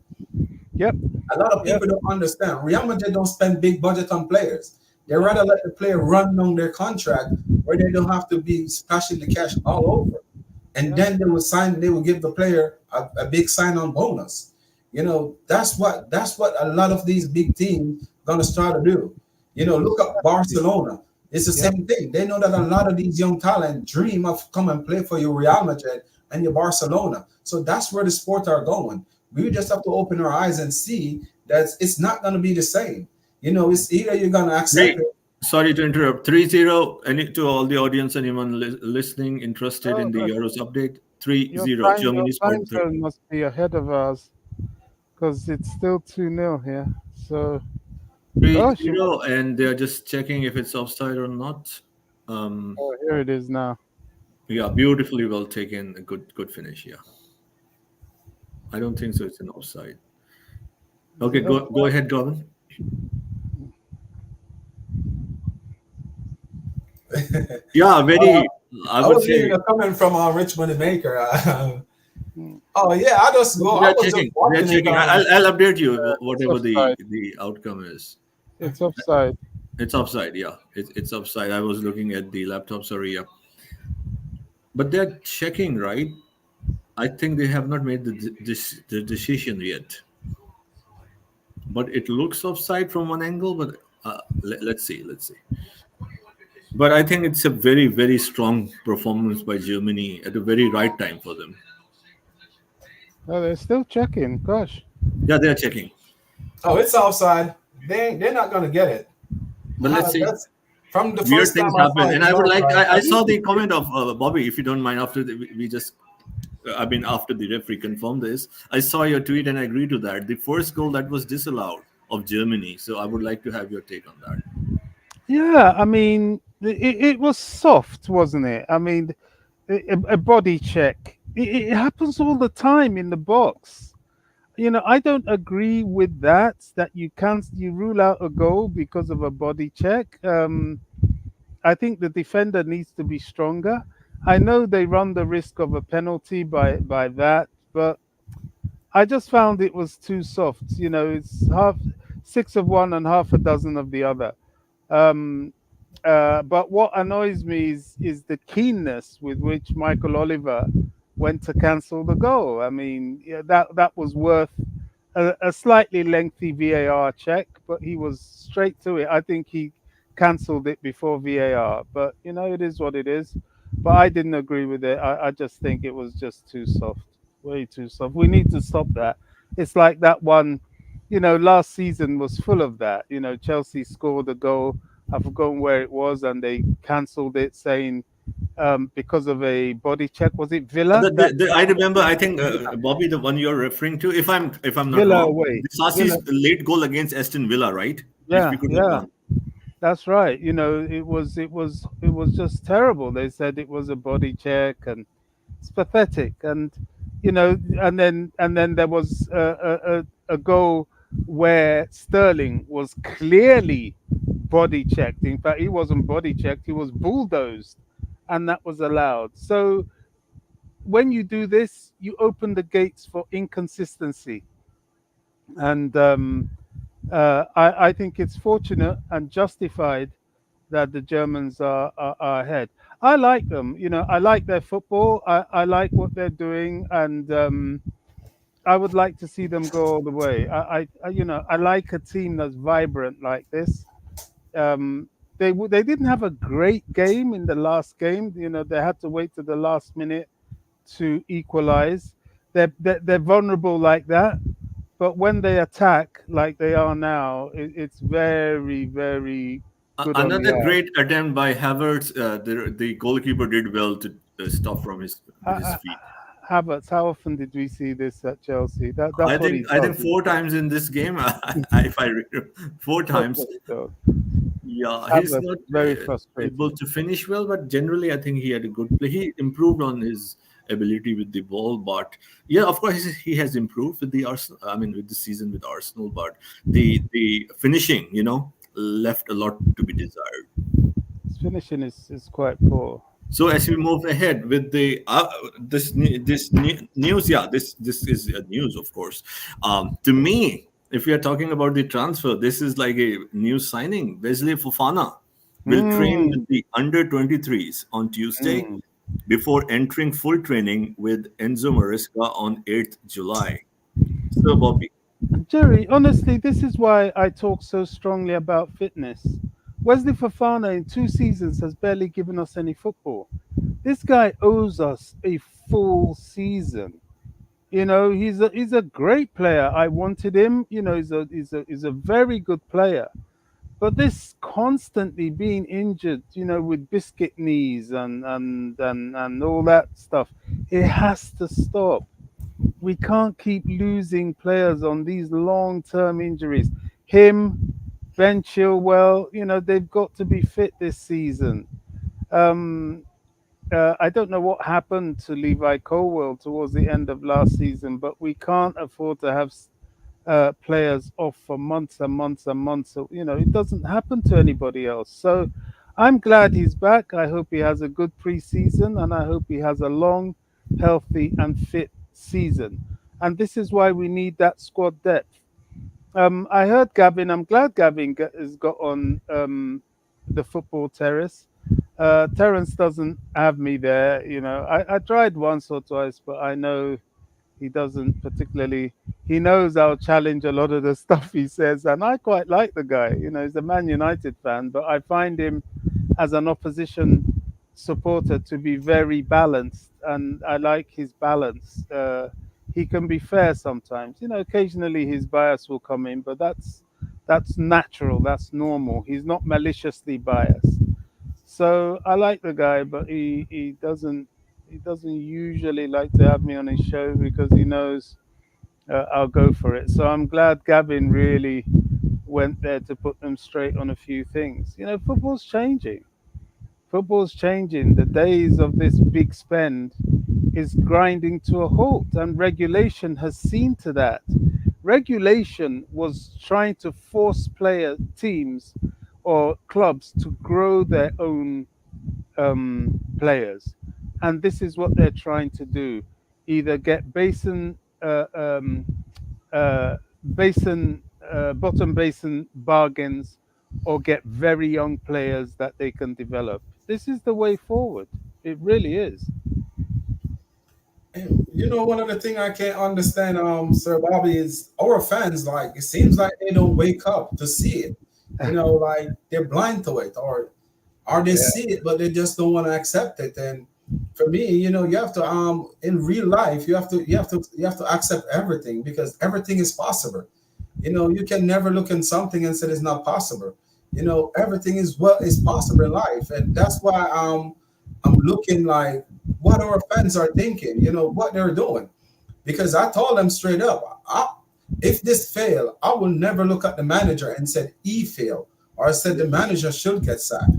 Speaker 4: Yep.
Speaker 2: A lot of people don't understand. Real Madrid don't spend big budget on players. They rather let the player run on their contract where they don't have to be splashing the cash all over. And then they will give the player a big sign-on bonus. That's what a lot of these big teams gonna start to do. Look at Barcelona. It's the same thing. They know that a lot of these young talent dream of come and play for your Real Madrid and your Barcelona. So that's where the sport are going. We just have to open our eyes and see that it's not going to be the same. You know, it's either you're going to accept
Speaker 3: Three,
Speaker 2: it.
Speaker 3: sorry to interrupt. 3-0. Any to all the audience, anyone listening, interested in
Speaker 4: Oh,
Speaker 3: the
Speaker 4: gosh,
Speaker 3: Euros update? 3-0.
Speaker 4: your
Speaker 3: Germany
Speaker 4: time
Speaker 3: scored three.
Speaker 4: zone must be ahead of ours because it's still 2-0 here. So,
Speaker 3: Three
Speaker 4: gosh,
Speaker 3: zero, and they're just checking if it's offside or not.
Speaker 4: oh, here it is now.
Speaker 3: Yeah, beautifully well taken. A good finish. Yeah, I don't think so. It's an offside.
Speaker 4: Is
Speaker 3: Okay,
Speaker 4: it
Speaker 3: go ahead, Gavin. Yeah,
Speaker 2: Uh,
Speaker 3: very. I
Speaker 2: I
Speaker 3: would
Speaker 2: was reading
Speaker 3: say
Speaker 2: a comment from Richmond Maker.
Speaker 4: Mm,
Speaker 2: Oh yeah, I just go. I
Speaker 3: they're
Speaker 2: was just
Speaker 3: checking. They're
Speaker 2: watching it.
Speaker 3: checking. I'll update you
Speaker 4: it's
Speaker 3: whatever
Speaker 4: offside.
Speaker 3: the outcome is.
Speaker 4: It's offside.
Speaker 3: It's offside. Yeah, it's offside. I was looking at the laptop. Sorry. Yeah, but they're checking, right? I think they have not made the decision yet. But it looks offside from one angle. But let's see. Let's see. But I think it's a very strong performance by Germany at the very right time for them.
Speaker 4: Oh, they're still checking. Gosh.
Speaker 3: Yeah, they're checking.
Speaker 2: Oh, it's offside. They're not gonna get it.
Speaker 3: But let's see.
Speaker 2: That's from the
Speaker 3: Weird
Speaker 2: first time
Speaker 3: things
Speaker 2: I saw
Speaker 3: happen,
Speaker 2: it.
Speaker 3: and
Speaker 2: It's
Speaker 3: I would like.
Speaker 2: offside.
Speaker 3: I saw the comment of Bobby. If you don't mind, after we just. I mean, after the referee confirmed this, I saw your tweet and I agree to that. The first goal that was disallowed of Germany. So I would like to have your take on that.
Speaker 4: Yeah, I mean, it was soft, wasn't it? I mean, a body check. It happens all the time in the box. You know, I don't agree with that. That you rule out a goal because of a body check. I think the defender needs to be stronger. I know they run the risk of a penalty by that, but I just found it was too soft. You know, it's half six of one and half a dozen of the other. Um, but what annoys me is the keenness with which Michael Oliver went to cancel the goal. I mean, yeah, that was worth a slightly lengthy VAR check, but he was straight to it. I think he cancelled it before VAR, but you know, it is what it is. But I didn't agree with it. I just think it was just too soft, way too soft. We need to stop that. It's like that one, you know, last season was full of that. You know, Chelsea scored a goal. I've forgotten where it was, and they cancelled it, saying because of a body check. Was it Villa?
Speaker 3: I remember. I think Bobby, the one you're referring to, if I'm not
Speaker 4: Villa
Speaker 3: wrong,
Speaker 4: away.
Speaker 3: Sasi's
Speaker 4: Villa.
Speaker 3: late goal against Aston Villa, right? Which
Speaker 4: Yeah,
Speaker 3: we could have
Speaker 4: yeah.
Speaker 3: won.
Speaker 4: That's right. You know, it was just terrible. They said it was a body check, and it's pathetic. And you know, and then there was a goal where Sterling was clearly body checked. In fact, he wasn't body checked; he was bulldozed, and that was allowed. So when you do this, you open the gates for inconsistency, and I think it's fortunate and justified that the Germans are ahead. I like them. You know, I like their football. I like what they're doing, and I would like to see them go all the way. You know, I like a team that's vibrant like this. They didn't have a great game in the last game. You know, they had to wait to the last minute to equalize. They're vulnerable like that, but when they attack like they are now, it's very good on the
Speaker 3: Another
Speaker 4: eye.
Speaker 3: great attempt by Havertz. The goalkeeper did well to stop from with his
Speaker 4: Uh,
Speaker 3: feet.
Speaker 4: Havertz, how often did we see this at Chelsea? That's what he
Speaker 3: I think
Speaker 4: does.
Speaker 3: four times in this game. If I remember, four
Speaker 4: That's
Speaker 3: times.
Speaker 4: what he does.
Speaker 3: Yeah, he's
Speaker 4: Havertz
Speaker 3: not
Speaker 4: is very
Speaker 3: able
Speaker 4: frustrating.
Speaker 3: to finish well, but generally, I think he had a good play. He improved on his ability with the ball, but yeah, of course, he has improved with the Arsenal. I mean, with the season with Arsenal, but the finishing, left a lot to be desired.
Speaker 4: His finishing is quite poor.
Speaker 3: So as we move ahead with the news, yeah, this is news, of course. To me, if we are talking about the transfer, this is like a new signing. Wesley Fofana will train
Speaker 4: Mm,
Speaker 3: with the under 23s on Tuesday
Speaker 4: mm.
Speaker 3: before entering full training with Enzo Maresca on 8th July. So Bobby,
Speaker 4: Jerry, honestly, this is why I talk so strongly about fitness. Wesley Fofana in 2 seasons has barely given us any football. This guy owes us a full season. You know, he's a great player. I wanted him. You know, he's a very good player. But this constantly being injured, you know, with biscuit knees and all that stuff, it has to stop. We can't keep losing players on these long-term injuries. Him, Ben Chilwell, you know, they've got to be fit this season. Um, I don't know what happened to Levi Colwell towards the end of last season, but we can't afford to have players off for months and months and months. So, you know, it doesn't happen to anybody else. So I'm glad he's back. I hope he has a good preseason and I hope he has a long, healthy, and fit season. And this is why we need that squad depth. I heard Gavin. I'm glad Gavin has got on the football terrace. Terence doesn't have me there. You know, I tried once or twice, but I know he doesn't particularly. He knows I'll challenge a lot of the stuff he says, and I quite like the guy. You know, he's a Man United fan, but I find him as an opposition supporter to be very balanced, and I like his balance. He can be fair sometimes. You know, occasionally his bias will come in, but that's natural. That's normal. He's not maliciously biased. So I like the guy, but he doesn't usually like to have me on his show because he knows I'll go for it. So I'm glad Gavin really went there to put them straight on a few things. You know, football's changing. Football's changing. The days of this big spend is grinding to a halt, and regulation has seen to that. Regulation was trying to force player teams or clubs to grow their own players, and this is what they're trying to do: either get basin bottom basin bargains, or get very young players that they can develop. This is the way forward. It really is.
Speaker 2: And, you know, one of the thing I can't understand, Sir Bobby, is our fans. Like, it seems like they don't wake up to see it. You know, like they're blind to it, or they
Speaker 4: Yeah,
Speaker 2: see it but they just don't want to accept it. And for me, you know, you have to in real life, you have to accept everything because everything is possible. You know, you can never look in something and say it's not possible. You know, everything is what is possible in life, and that's why I'm looking like what our fans are thinking. You know what they're doing, because I told them straight up, if this fail, I will never look at the manager and said he failed or I said the manager should get sacked,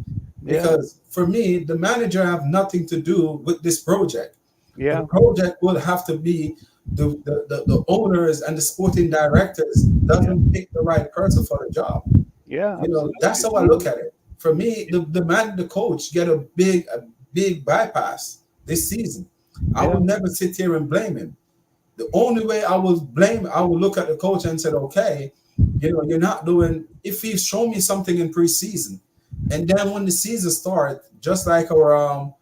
Speaker 4: yeah,
Speaker 2: because for me, the manager have nothing to do with this project. The
Speaker 4: yeah,
Speaker 2: project will have to be the owners and the sporting directors
Speaker 4: yeah,
Speaker 2: doesn't pick the right person for the job.
Speaker 4: yeah,
Speaker 2: You know, that's
Speaker 4: absolutely.
Speaker 2: how I look at it. For me, the coach get a big bypass this season. I
Speaker 4: Yeah,
Speaker 2: will never sit here and blame him. The only way I will look at the coach and said, okay, you know, you're not doing, if he's shown me something in preseason, and then when the season starts, just like our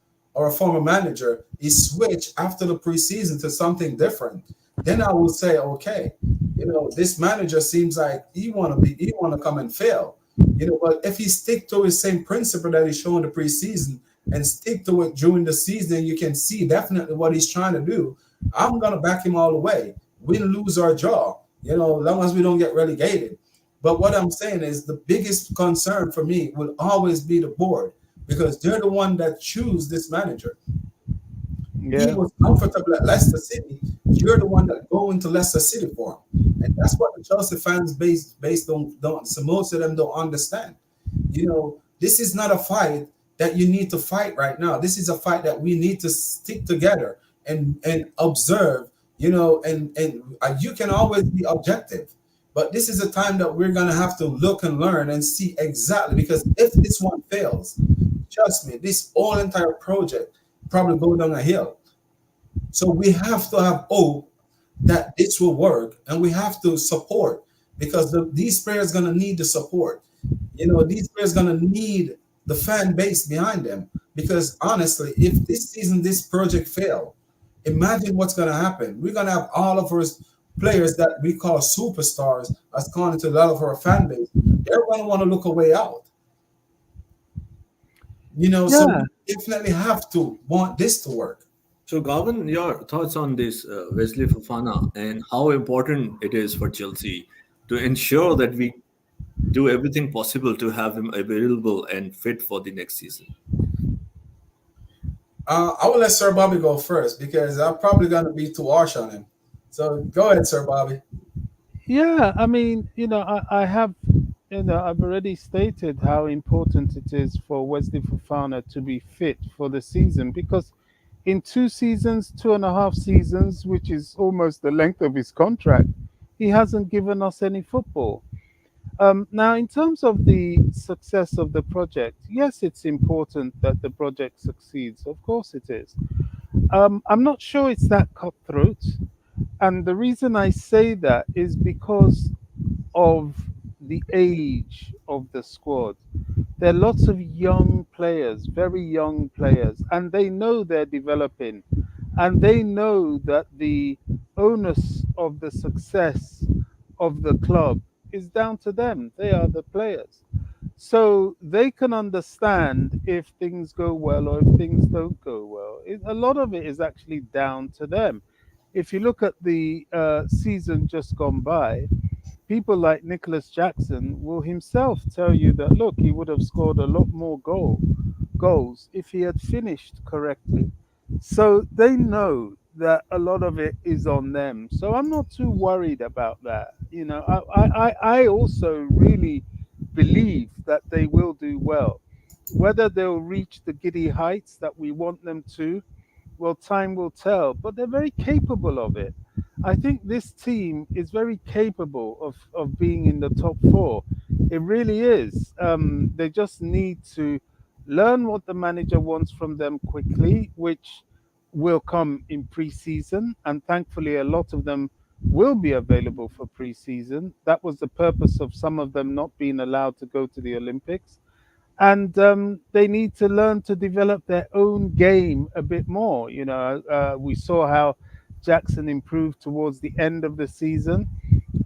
Speaker 2: former manager, he switched after the preseason to something different, then I will say, okay, you know, this manager seems like he want to come and fail. You know, but if he stick to his same principle that he's showing the preseason and stick to it during the season, you can see definitely what he's trying to do. I'm gonna back him all the way. Win, lose, or draw. You know, as long as we don't get relegated. But what I'm saying is the biggest concern for me will always be the board, because they're the one that choose this manager. He
Speaker 4: yeah,
Speaker 2: was comfortable at Leicester City. You're the one that go into Leicester City for him, and that's what the Chelsea fans based on don't. So most of them don't understand. You know, this is not a fight that you need to fight right now. This is a fight that we need to stick together and observe. You know, and you can always be objective, but this is a time that we're gonna have to look and learn and see exactly, because if this one fails, trust me, this whole entire project probably go down a hill. So we have to have hope that this will work, and we have to support, because these players gonna need the support. You know, these players gonna need the fan base behind them, because honestly, if this season this project fail, imagine what's gonna happen. We're gonna have all of our players that we call superstars, as calling to a lot of our fan base. They're gonna want to look a way out. So
Speaker 4: Yeah.
Speaker 2: we definitely have to want this to work.
Speaker 3: So, Gavin, your thoughts on this Wesley Fofana and how important it is for Chelsea to ensure that we do everything possible to have him available and fit for the next season.
Speaker 2: I will let Sir Bobby go first because I'm probably gonna be too harsh on him. So go ahead, Sir Bobby.
Speaker 4: Yeah, I mean, I have, I've already stated how important it is for Wesley Fofana to be fit for the season because in 2 seasons, 2.5 seasons, which is almost the length of his contract, he hasn't given us any football. Now, in terms of the success of the project, yes, it's important that the project succeeds. Of course, it is. I'm not sure it's that cutthroat. And the reason I say that is because of the age of the squad. There are lots of young players, very young players, and they know they're developing. And they know that the onus of the success of the club is down to them. They are the players. So they can understand if things go well or if things don't go well. A lot of it is actually down to them. If you look at the season just gone by, people like Nicholas Jackson will himself tell you that look, he would have scored a lot more goals if he had finished correctly. So they know that a lot of it is on them. So I'm not too worried about that. I also really believe that they will do well. Whether they'll reach the giddy heights that we want them to, well, time will tell. But they're very capable of it. I think this team is very capable of being in the top four. It really is. They just need to learn what the manager wants from them quickly, which will come in preseason. And thankfully, a lot of them will be available for preseason. That was the purpose of some of them not being allowed to go to the Olympics. And they need to learn to develop their own game a bit more. We saw how Jackson improved towards the end of the season.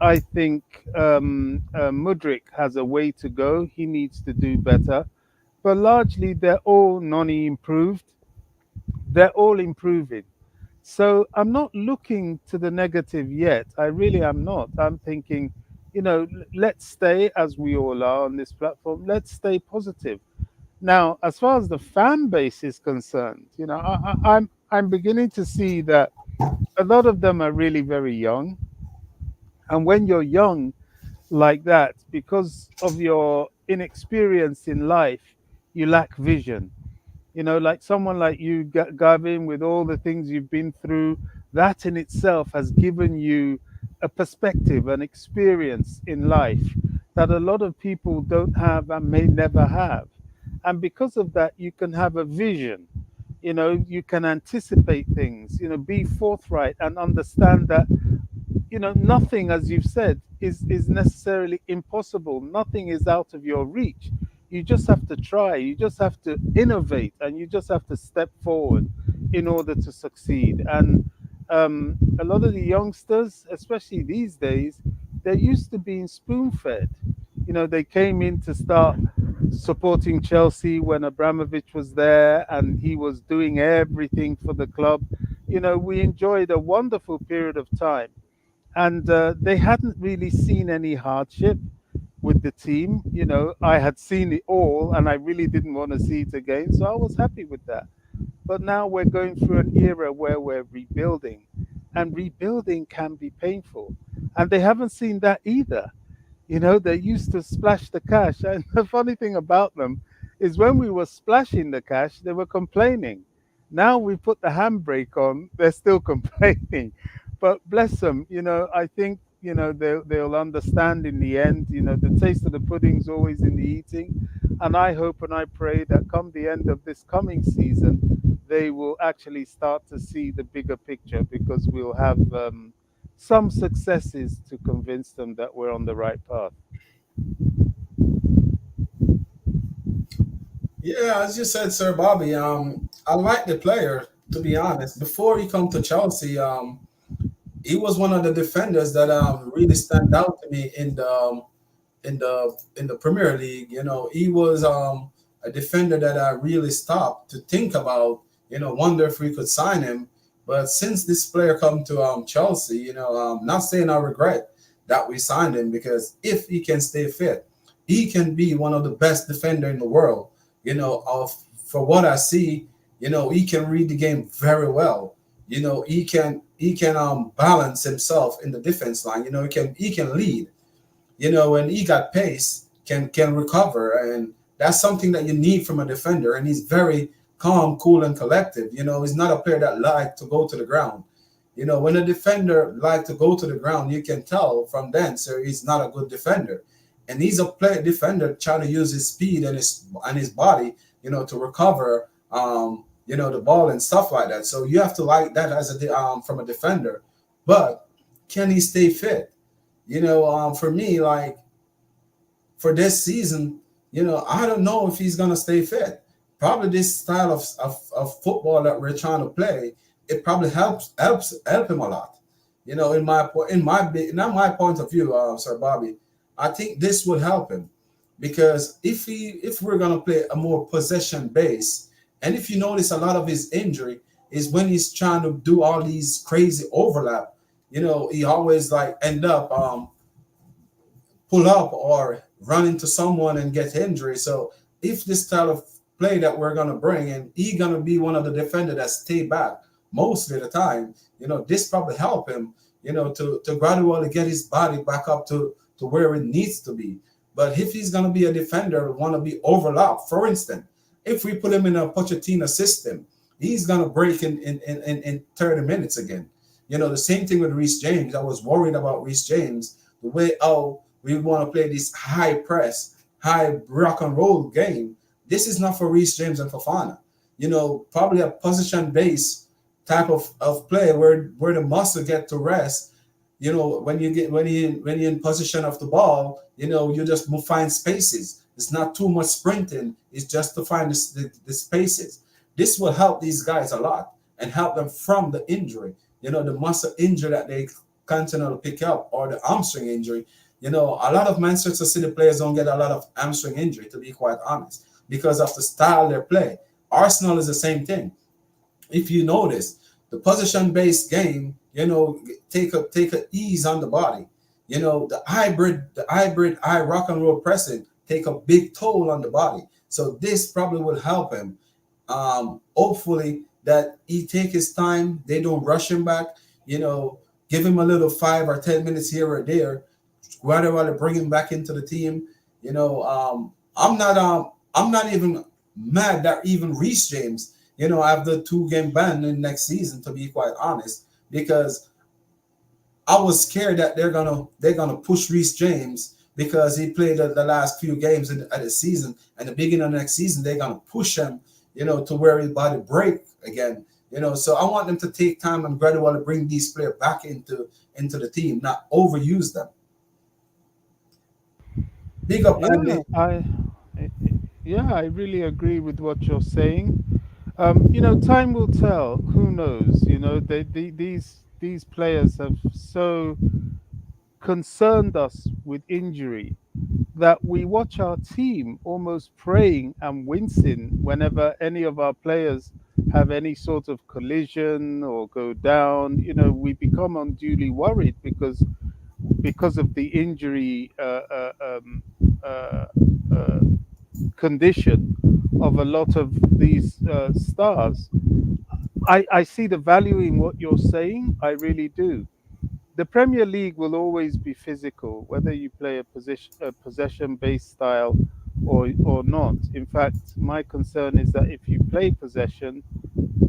Speaker 4: I think Mudrik has a way to go. He needs to do better. But largely, they're all noni improved. They're all improving. So I'm not looking to the negative yet. I really am not. I'm thinking, let's stay as we all are on this platform. Let's stay positive. Now, as far as the fan base is concerned, I'm beginning to see that a lot of them are really very young. And when you're young like that, because of your inexperience in life, you lack vision. Like someone like you, Gavin, with all the things you've been through, that in itself has given you a perspective, an experience in life that a lot of people don't have and may never have. And because of that, you can have a vision. You can anticipate things, be forthright and understand that nothing, as you've said, is necessarily impossible. Nothing is out of your reach. You just have to try. You just have to innovate, and you just have to step forward in order to succeed. And a lot of the youngsters, especially these days, they're used to being spoon-fed. They came in to start supporting Chelsea when Abramovich was there, and he was doing everything for the club. We enjoyed a wonderful period of time, and they hadn't really seen any hardship with the team. I had seen it all, and I really didn't want to see it again, so I was happy with that. But now we're going through an era where we're rebuilding, and rebuilding can be painful, and they haven't seen that either. They used to splash the cash, and the funny thing about them is when we were splashing the cash, they were complaining. Now we put the handbrake on, they're still complaining. But bless them, I think they'll understand in the end. The taste of the pudding's always in the eating, and I hope and I pray that come the end of this coming season, they will actually start to see the bigger picture, because we'll have some successes to convince them that we're on the right path.
Speaker 2: Yeah, as you said, Sir Bobby. I like the player, to be honest. Before he come to Chelsea, he was one of the defenders that really stand out to me in the Premier League. He was a defender that I really stopped to think about, wonder if we could sign him. But since this player come to Chelsea, not saying I regret that we signed him, because if he can stay fit, he can be one of the best defender in the world. Of for what I see, he can read the game very well. He can balance himself in the defense line. He can lead. And he got pace, can recover, and that's something that you need from a defender. And he's very calm, cool, and collective. He's not a player that like to go to the ground. When a defender like to go to the ground, you can tell from then, sir, he's not a good defender. And he's a player defender trying to use his speed and his body, to recover, the ball and stuff like that. So you have to like that as from a defender. But can he stay fit? For me, like for this season, I don't know if he's gonna stay fit. Probably this style of football that we're trying to play, it probably help him a lot. Not my point of view, Sir Bobby. I think this would help him, because if we're gonna play a more possession base, and if you notice, a lot of his injury is when he's trying to do all these crazy overlap. He always like end up pull up or run into someone and get injury. So if this style of play that we're gonna bring, and he gonna be one of the defender that stay back most of the time, this probably help him, to gradually get his body back up to where it needs to be. But if he's gonna be a defender, want to be overlapped, for instance, if we put him in a Pochettino system, he's gonna break in 30 minutes again. The same thing with Reece James. I was worried about Reece James, the way we want to play this high press, high rock and roll game. This is not for Reece James and Fofana. Probably a position based type of play where the muscle get to rest. When you're in position of the ball, you just find spaces. It's not too much sprinting. It's just to find the spaces. This will help these guys a lot and help them from the injury. The muscle injury that they continue to pick up, or the hamstring injury. A lot of Manchester City players don't get a lot of hamstring injury, to be quite honest, because of the style they play. Arsenal is the same thing. If you notice, the position-based game, take a ease on the body. The hybrid high rock and roll pressing take a big toll on the body. So this probably will help him. Hopefully that he take his time. They don't rush him back. Give him a little 5 or 10 minutes here or there. Gradually bring him back into the team. I'm not even mad that even Reece James, have the 2-game ban in next season, to be quite honest, because I was scared that they're gonna push Reece James, because he played the last few games at the season, and the beginning of next season they're gonna push him, to where his body break again. So I want them to take time and gradually bring these players back into the team, not overuse them. Big up,
Speaker 4: Yeah,
Speaker 2: Andy.
Speaker 4: I really agree with what you're saying. Time will tell. Who knows? These players have so concerned us with injury that we watch our team almost praying and wincing whenever any of our players have any sort of collision or go down. We become unduly worried because of the injury uh, uh, condition of a lot of these stars. I see the value in what you're saying. I really do. The Premier League will always be physical, whether you play a possession-based style or not. In fact, my concern is that if you play possession,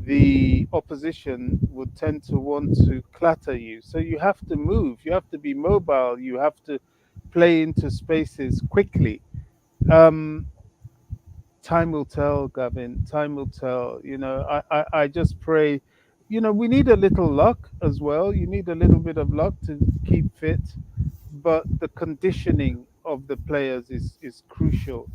Speaker 4: the opposition would tend to want to clatter you. So you have to move, you have to be mobile, you have to play into spaces quickly. Um, Time will tell, Gavin. Time will tell. I just pray. We need a little luck as well. You need a little bit of luck to keep fit, but the conditioning of the players is crucial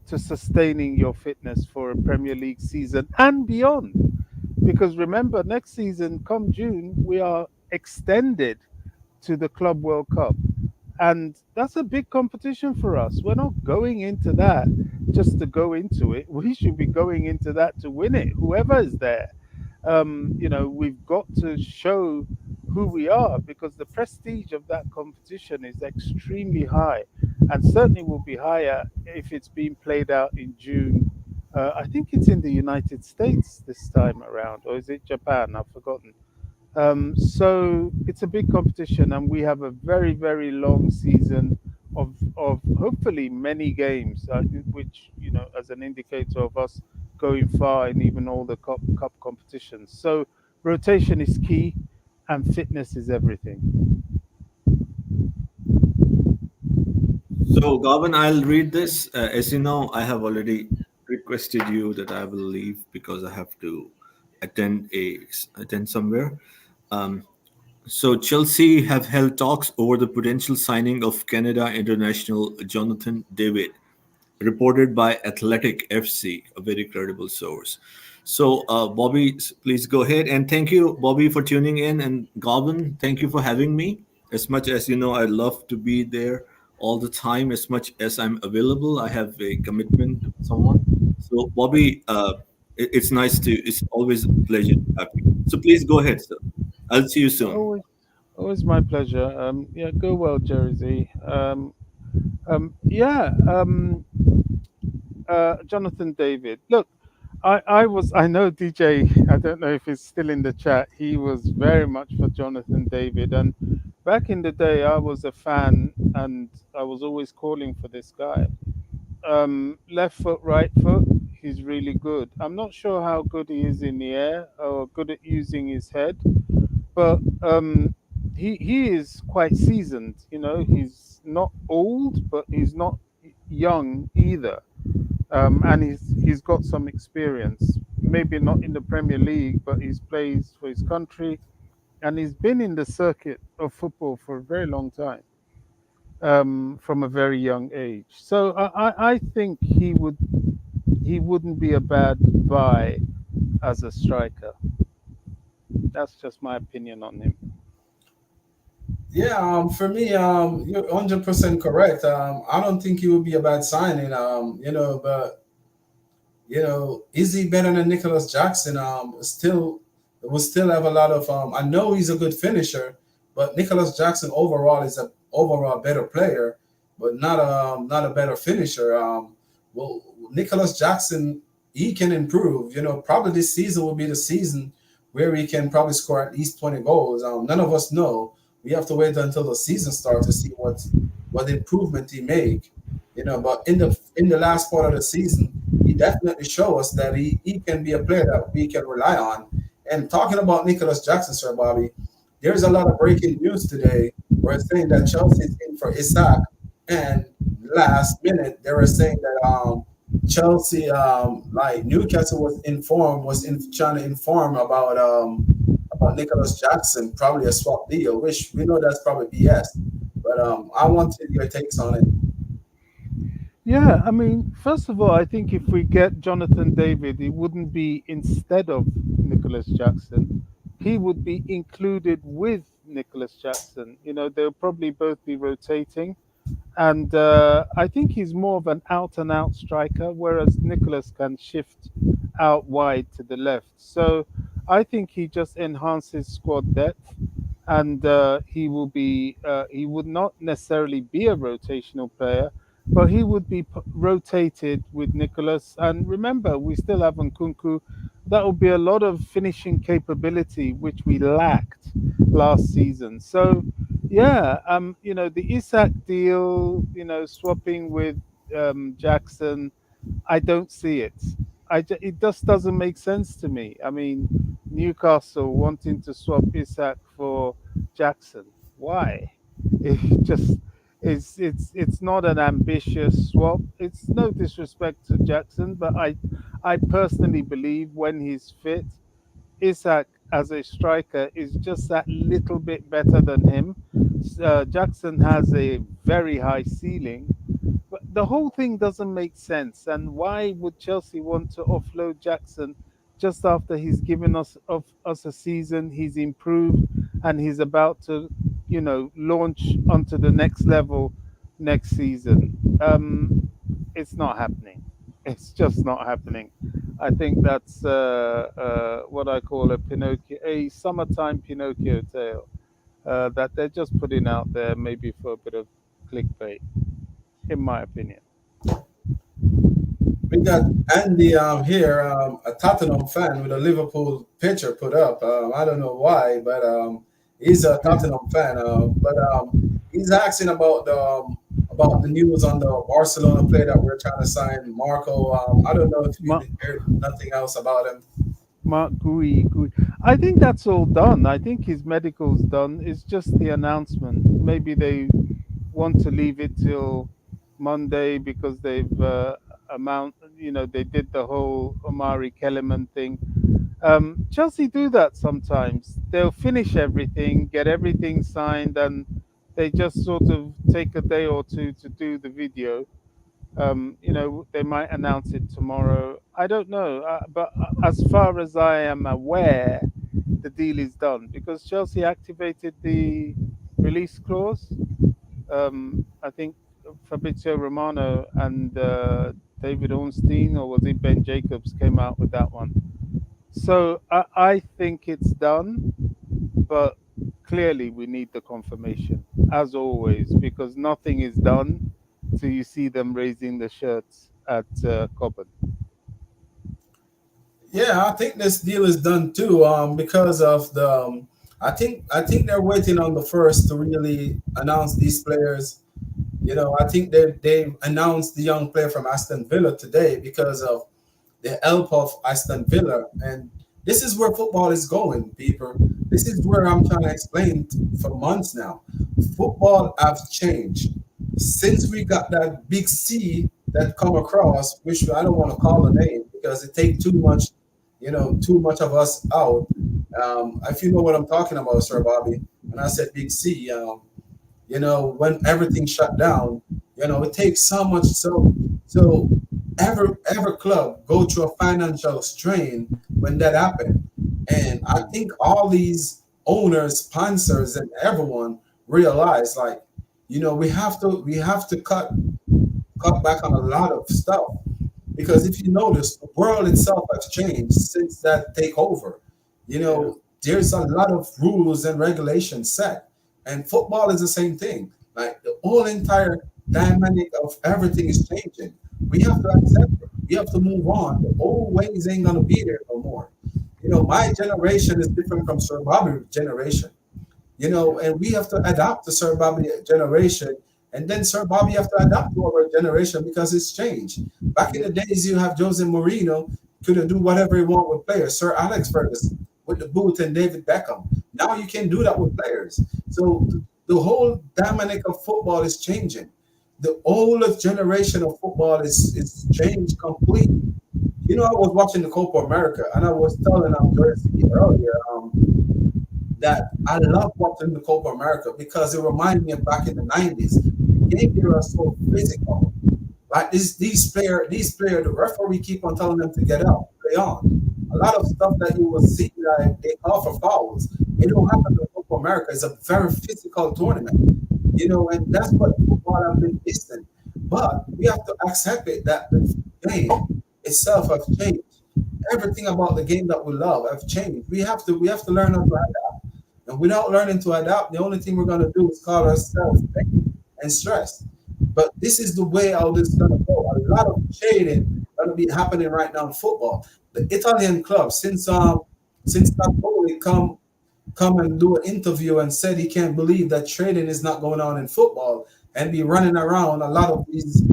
Speaker 4: to sustaining your fitness for a Premier League season and beyond. Because remember, next season, come June, we are extended to the Club World Cup. And that's a big competition for us. We're not going into that just to go into it. We should be going into that to win it, whoever is there. We've got to show who we are, because the prestige of that competition is extremely high, and certainly will be higher if it's being played out in June. I think it's in the United States this time around, or is it Japan? I've forgotten. So it's a big competition, and we have a very, very long season of hopefully many games, which as an indicator of us going far in even all the cup competitions. So rotation is key, and fitness is everything.
Speaker 3: So, Gavin, I'll read this. As you know, I have already requested you that I will leave because I have to attend somewhere. Um, so, Chelsea have held talks over the potential signing of Canada international Jonathan David, reported by Athletic FC, a very credible source. So, Bobby, please go ahead. And thank you, Bobby, for tuning in. And Gavin, thank you for having me. As much as you know, I love to be there all the time, as much as I'm available. I have a commitment with someone. So, Bobby, it's always a pleasure to have you. So, please go ahead, sir. I'll see you soon.
Speaker 4: Always, always my pleasure. Yeah, go well, Jersey. Yeah. Jonathan David. Look, I know DJ. I don't know if he's still in the chat. He was very much for Jonathan David, and back in the day, I was a fan, and I was always calling for this guy. Left foot, right foot. He's really good. I'm not sure how good he is in the air or good at using his head, but he is quite seasoned. He's not old, but he's not young either, and he's got some experience. Maybe not in the Premier League, but he's plays for his country, and he's been in the circuit of football for a very long time, from a very young age. So I think he wouldn't be a bad buy as a striker. That's just my opinion on him.
Speaker 2: Yeah, for me, you're 100% correct. I don't think he would be a bad signing. But is he better than Nicholas Jackson? Still, will still have a lot of. I know he's a good finisher, but Nicholas Jackson overall is a overall better player, but not a better finisher. Well, Nicholas Jackson, he can improve. Probably this season will be the season where he can probably score at least 20 goals. None of us know. We have to wait until the season starts to see what improvement he make. But in the last part of the season, he definitely show us that he can be a player that we can rely on. And talking about Nicholas Jackson, Sir Bobby, there's a lot of breaking news today. We're saying that Chelsea is in for Isak, and last minute they were saying that Chelsea, like Newcastle trying to inform about Nicholas Jackson, probably a swap deal, which we know that's probably BS. But I wanted your takes on it.
Speaker 4: Yeah, I mean, first of all, I think if we get Jonathan David, it wouldn't be instead of Nicholas Jackson. He would be included with Nicholas Jackson. They'll probably both be rotating. And I think he's more of an out and out striker, whereas Nicholas can shift out wide to the left. So I think he just enhances squad depth, and he would not necessarily be a rotational player, but he would be rotated with Nicholas. And remember, we still have Nkunku. That will be a lot of finishing capability, which we lacked last season. So yeah, the Isak deal, swapping with Jackson, I don't see it. It just doesn't make sense to me. I mean, Newcastle wanting to swap Isak for Jackson. Why? It just it's not an ambitious swap. It's no disrespect to Jackson, but I personally believe when he's fit, Isak as a striker is just that little bit better than him. Jackson has a very high ceiling, but the whole thing doesn't make sense. And why would Chelsea want to offload Jackson just after he's given us a season? He's improved, and he's about to, launch onto the next level next season. It's not happening. It's just not happening. I think that's what I call a Pinocchio, a summertime Pinocchio tale that they're just putting out there, maybe for a bit of clickbait, in my opinion.
Speaker 2: We got Andy here, a Tottenham fan with a Liverpool picture put up. I don't know why, but he's a Tottenham fan. But he's asking about the news on the Barcelona player that we're trying to sign, Marco. I don't know if you
Speaker 4: Ma-
Speaker 2: heard nothing else about him.
Speaker 4: Mark Gui. I think that's all done. I think his medical's done. It's just the announcement. Maybe they want to leave it till Monday because they've they did the whole Omari Kellerman thing. Chelsea do that sometimes. They'll finish everything, get everything signed, and they just sort of take a day or two to do the video. They might announce it tomorrow. I don't know, but as far as I am aware, the deal is done because Chelsea activated the release clause. I think Fabrizio Romano and David Ornstein, or was it Ben Jacobs, came out with that one. So I think it's done, but clearly we need the confirmation, as always, because nothing is done till you see them raising the shirts at Coburn.
Speaker 2: Yeah, I think this deal is done too. Because of the, I think they're waiting on the first to really announce these players. I think they announced the young player from Aston Villa today because of the help of Aston Villa, and this is where football is going, people. This is where I'm trying to explain for months now. Football has changed since we got that big C that come across, which I don't want to call a name because it take too much, too much of us out. If you know what I'm talking about, Sir Bobby, when I said big C, when everything shut down, it takes so much. So every club go through a financial strain when that happened. And I think all these owners, sponsors, and everyone realize, like, we have to cut back on a lot of stuff because if you notice, the world itself has changed since that takeover.
Speaker 4: Yeah.
Speaker 2: There's a lot of rules and regulations set, and football is the same thing. Like the whole entire dynamic of everything is changing. We have to accept it. We have to move on. The old ways ain't gonna be there no more. My generation is different from Sir Bobby's generation. And we have to adapt to Sir Bobby generation, and then Sir Bobby have to adapt to our generation because it's changed. Back in the days, you have Jose Mourinho could do whatever he want with players. Sir Alex Ferguson with the boot and David Beckham. Now you can do that with players. So the whole dynamic of football is changing. The oldest generation of football is changed completely. I was watching the Copa America, and I was telling Jersey earlier that I love watching the Copa America because it reminded me of back in the 90s. The game here are so physical. Like these players, the referee keep on telling them to get up, play on. A lot of stuff that you will see that they call for fouls. It don't happen in Copa America. It's a very physical tournament, and that's what football have been missing. But we have to accept it that the game itself has changed. Everything about the game that we love have changed. We have to learn how to adapt. And without learning to adapt, the only thing we're gonna do is call ourselves pain and stress. But this is the way how this is gonna go. A lot of shading gonna be happening right now in football. The Italian club, since Napoli come and do an interview and said he can't believe that trading is not going on in football and be running around a lot of these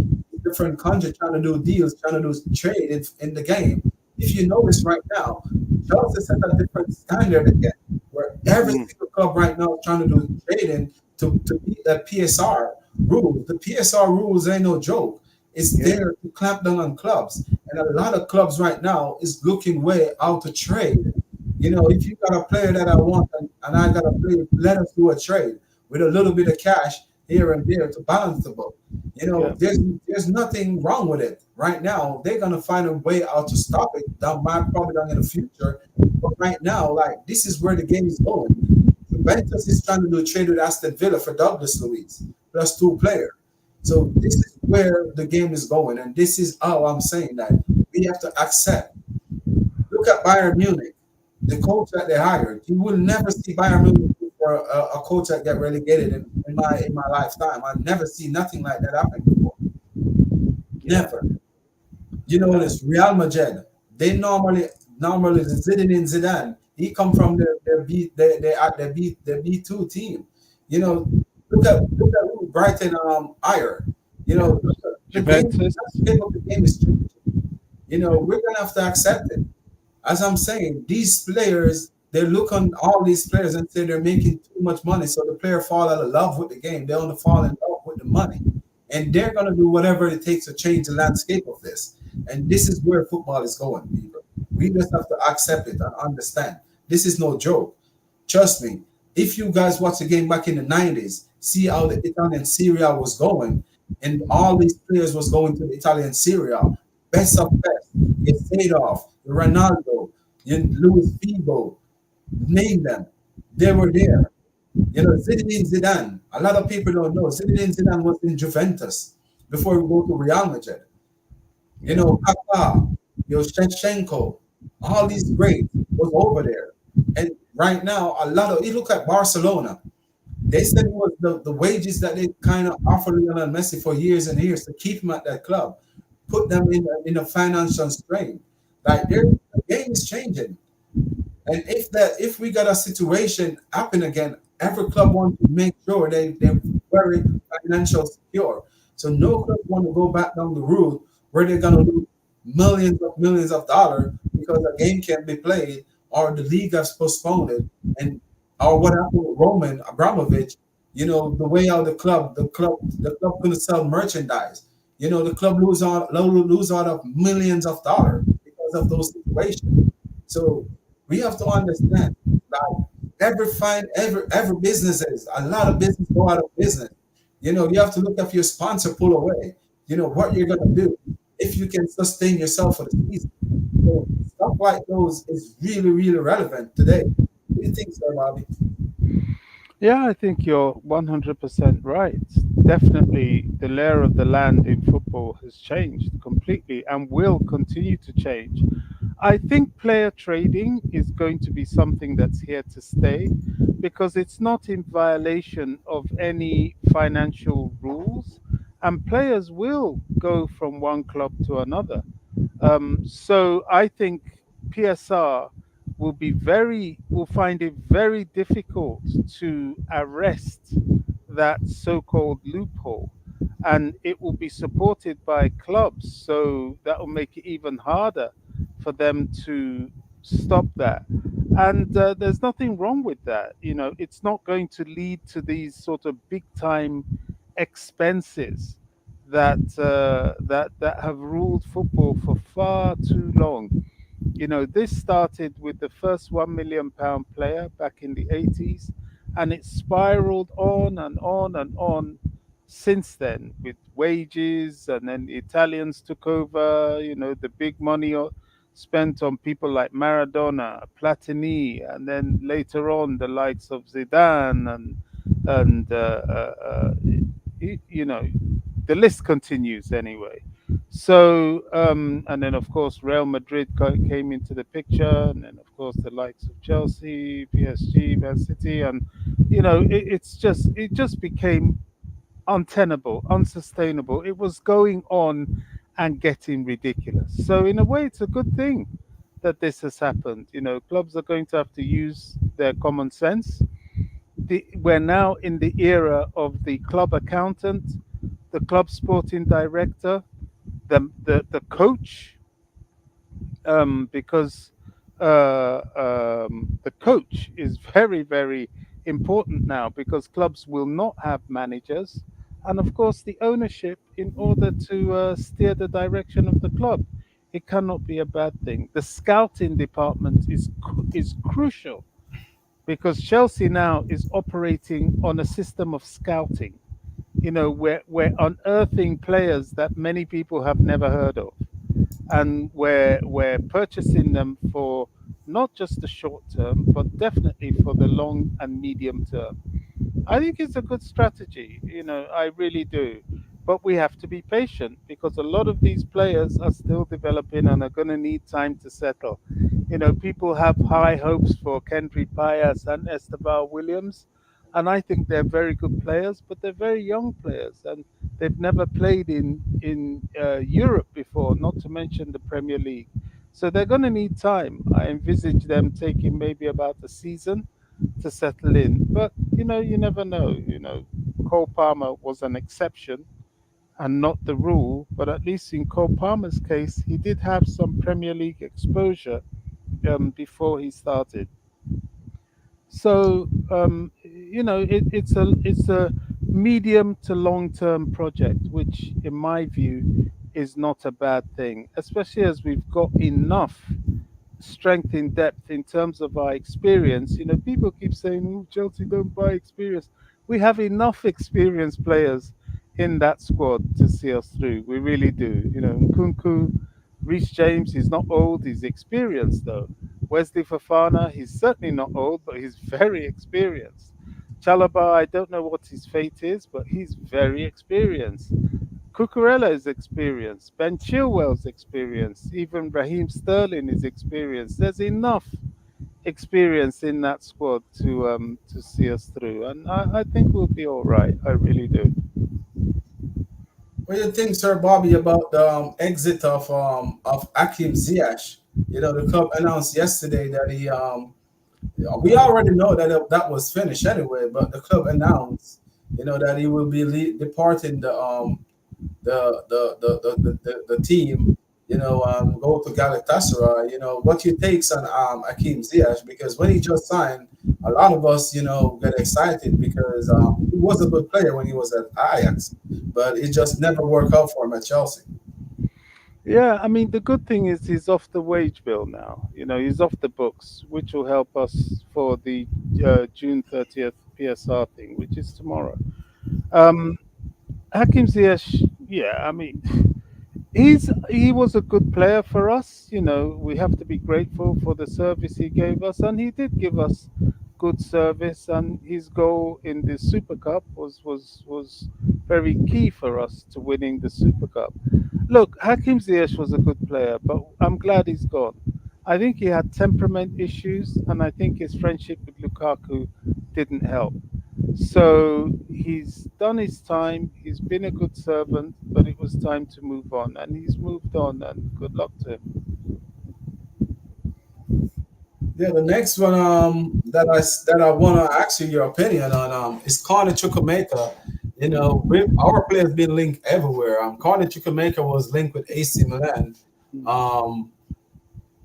Speaker 2: different countries trying to do deals, trying to do trade in the game. If you notice right now, Chelsea set a different standard again, where every single club right now is trying to do trading to beat that PSR rules. The PSR rules ain't no joke. It's there to clamp down on clubs. And a lot of clubs right now is looking way out to trade. If you got a player that I want and I got a player, let us do a trade with a little bit of cash here and there to balance the book. There's nothing wrong with it. Right now, they're gonna find a way out to stop it. That might probably done in the future. But right now, like this is where the game is going. Juventus is trying to do a trade with Aston Villa for Douglas Luiz, plus two player. So this is where the game is going, and this is how I'm saying that we have to accept. Look at Bayern Munich, the coach that they hired. You will never see Bayern Munich for a coach that get relegated in my lifetime. I've never seen nothing like that happen before.
Speaker 4: Yeah.
Speaker 2: Never. You know this Real Madrid. They normally Zinedine Zidane. He come from the B2 team. You know, look at who Brighton hire. You know,
Speaker 4: Juventus.
Speaker 2: the game is changing. You know, we're gonna have to accept it. As I'm saying, these players, they look on all these players and say they're making too much money. So the player fall out of love with the game. They only fall in love with the money. And they're gonna do whatever it takes to change the landscape of this. And this is where football is going, people. We just have to accept it and understand. This is no joke. Trust me. If you guys watch the game back in the 90s, see how the Italian Serie A was going, and all these players was going to the Italian Serie A. Best of best. You Seedorf, Ronaldo, you Luis Figo, name them. They were there. You know, Zinedine Zidane. A lot of people don't know. Zinedine Zidane was in Juventus before we go to Real Madrid. You know, Kaká, Shevchenko, all these greats was over there. And right now, a lot of you look at Barcelona. They said it was the wages that they kind of offered Lionel Messi for years and years to keep him at that club, put them in a financial strain. Like the game is changing. And if we got a situation happen again, every club wants to make sure they're very financial secure. So no club want to go back down the route where they're gonna lose millions of dollars because a game can't be played or the league has postponed it, and or what happened with Roman Abramovich, you know, the way how the club couldn't sell merchandise. You know, the club lose out of millions of dollars because of those situations. So we have to understand like every businesses, a lot of business go out of business. You know, you have to look if your sponsor pull away, you know, what you're gonna do if you can sustain yourself for the season. So stuff like those is really, really relevant today. What do you think, Sir Bobby?
Speaker 4: Yeah, I think you're 100% right. Definitely, the layer of the land in football has changed completely and will continue to change. I think player trading is going to be something that's here to stay because it's not in violation of any financial rules, and players will go from one club to another. So I think PSR will find it very difficult to arrest that so-called loophole, and it will be supported by clubs. So that will make it even harder for them to stop that. And there's nothing wrong with that. You know, it's not going to lead to these sort of big-time expenses that have ruled football for far too long. You know, this started with the first £1 million player back in the 80s, and it spiraled on and on and on since then with wages, and then the Italians took over, you know, the big money spent on people like Maradona, Platini, and then later on the likes of Zidane and you know, the list continues anyway. So, and then of course Real Madrid came into the picture, and then of course the likes of Chelsea, PSG, Man City, and you know it just became untenable, unsustainable. It was going on and getting ridiculous. So in a way, it's a good thing that this has happened. You know, clubs are going to have to use their common sense. We're now in the era of the club accountant, the club sporting director, the coach, because the coach is very important now because clubs will not have managers, and of course the ownership in order to steer the direction of the club. It cannot be a bad thing. The scouting department is crucial because Chelsea now is operating on a system of scouting. You know, we're unearthing players that many people have never heard of, and we're purchasing them for not just the short term, but definitely for the long and medium term. I think it's a good strategy. You know, I really do. but we have to be patient because a lot of these players are still developing and are going to need time to settle. You know, people have high hopes for Kendry Pias and Esteban Williams, and I think they're very good players, but they're very young players and they've never played in Europe before, not to mention the Premier League. So they're going to need time. I envisage them taking maybe about a season to settle in. But you know, you never know. You know, Cole Palmer was an exception and not the rule. But at least in Cole Palmer's case, he did have some Premier League exposure before he started. So you know, it's a medium to long term project, which in my view is not a bad thing, especially as we've got enough strength in depth in terms of our experience. You know, people keep saying, "Oh, Chelsea don't buy experience." We have enough experienced players in that squad to see us through. We really do. You know, Nkunku, Reece James, he's not old, he's experienced though. Wesley Fafana, he's certainly not old, but he's very experienced. Chalaba, I don't know what his fate is, but he's very experienced. Cucurella is experienced. Ben Chilwell's experienced. Even Raheem Sterling is experienced. There's enough experience in that squad to see us through, and I think we'll be all right. I really do.
Speaker 2: What do you think, Sir Bobby, about the exit of Akim Ziyech? You know, the club announced yesterday that we already know that that was finished anyway, but the club announced, you know, that he will be departing the team, you know, go to Galatasaray. You know, what your takes on Akim Ziyech? Because when he just signed, a lot of us, you know, get excited because he was a good player when he was at Ajax, but it just never worked out for him at Chelsea.
Speaker 4: Yeah, I mean the good thing is he's off the wage bill now. You know, he's off the books, which will help us for the June 30th PSR thing, which is tomorrow. Um, Hakim Ziyech, yeah, I mean he was a good player for us. You know, we have to be grateful for the service he gave us, and he did give us good service. And his goal in the Super Cup was very key for us to winning the Super Cup. Look, Hakim Ziyech was a good player, but I'm glad he's gone. I think he had temperament issues, and I think his friendship with Lukaku didn't help. So he's done his time. He's been a good servant, but it was time to move on, and he's moved on. And good luck to him.
Speaker 2: Yeah, the next one that I want to ask you your opinion on is Corner Chukwuemeka. You know, our players been linked everywhere. Corner Chukwuemeka was linked with AC Milan um,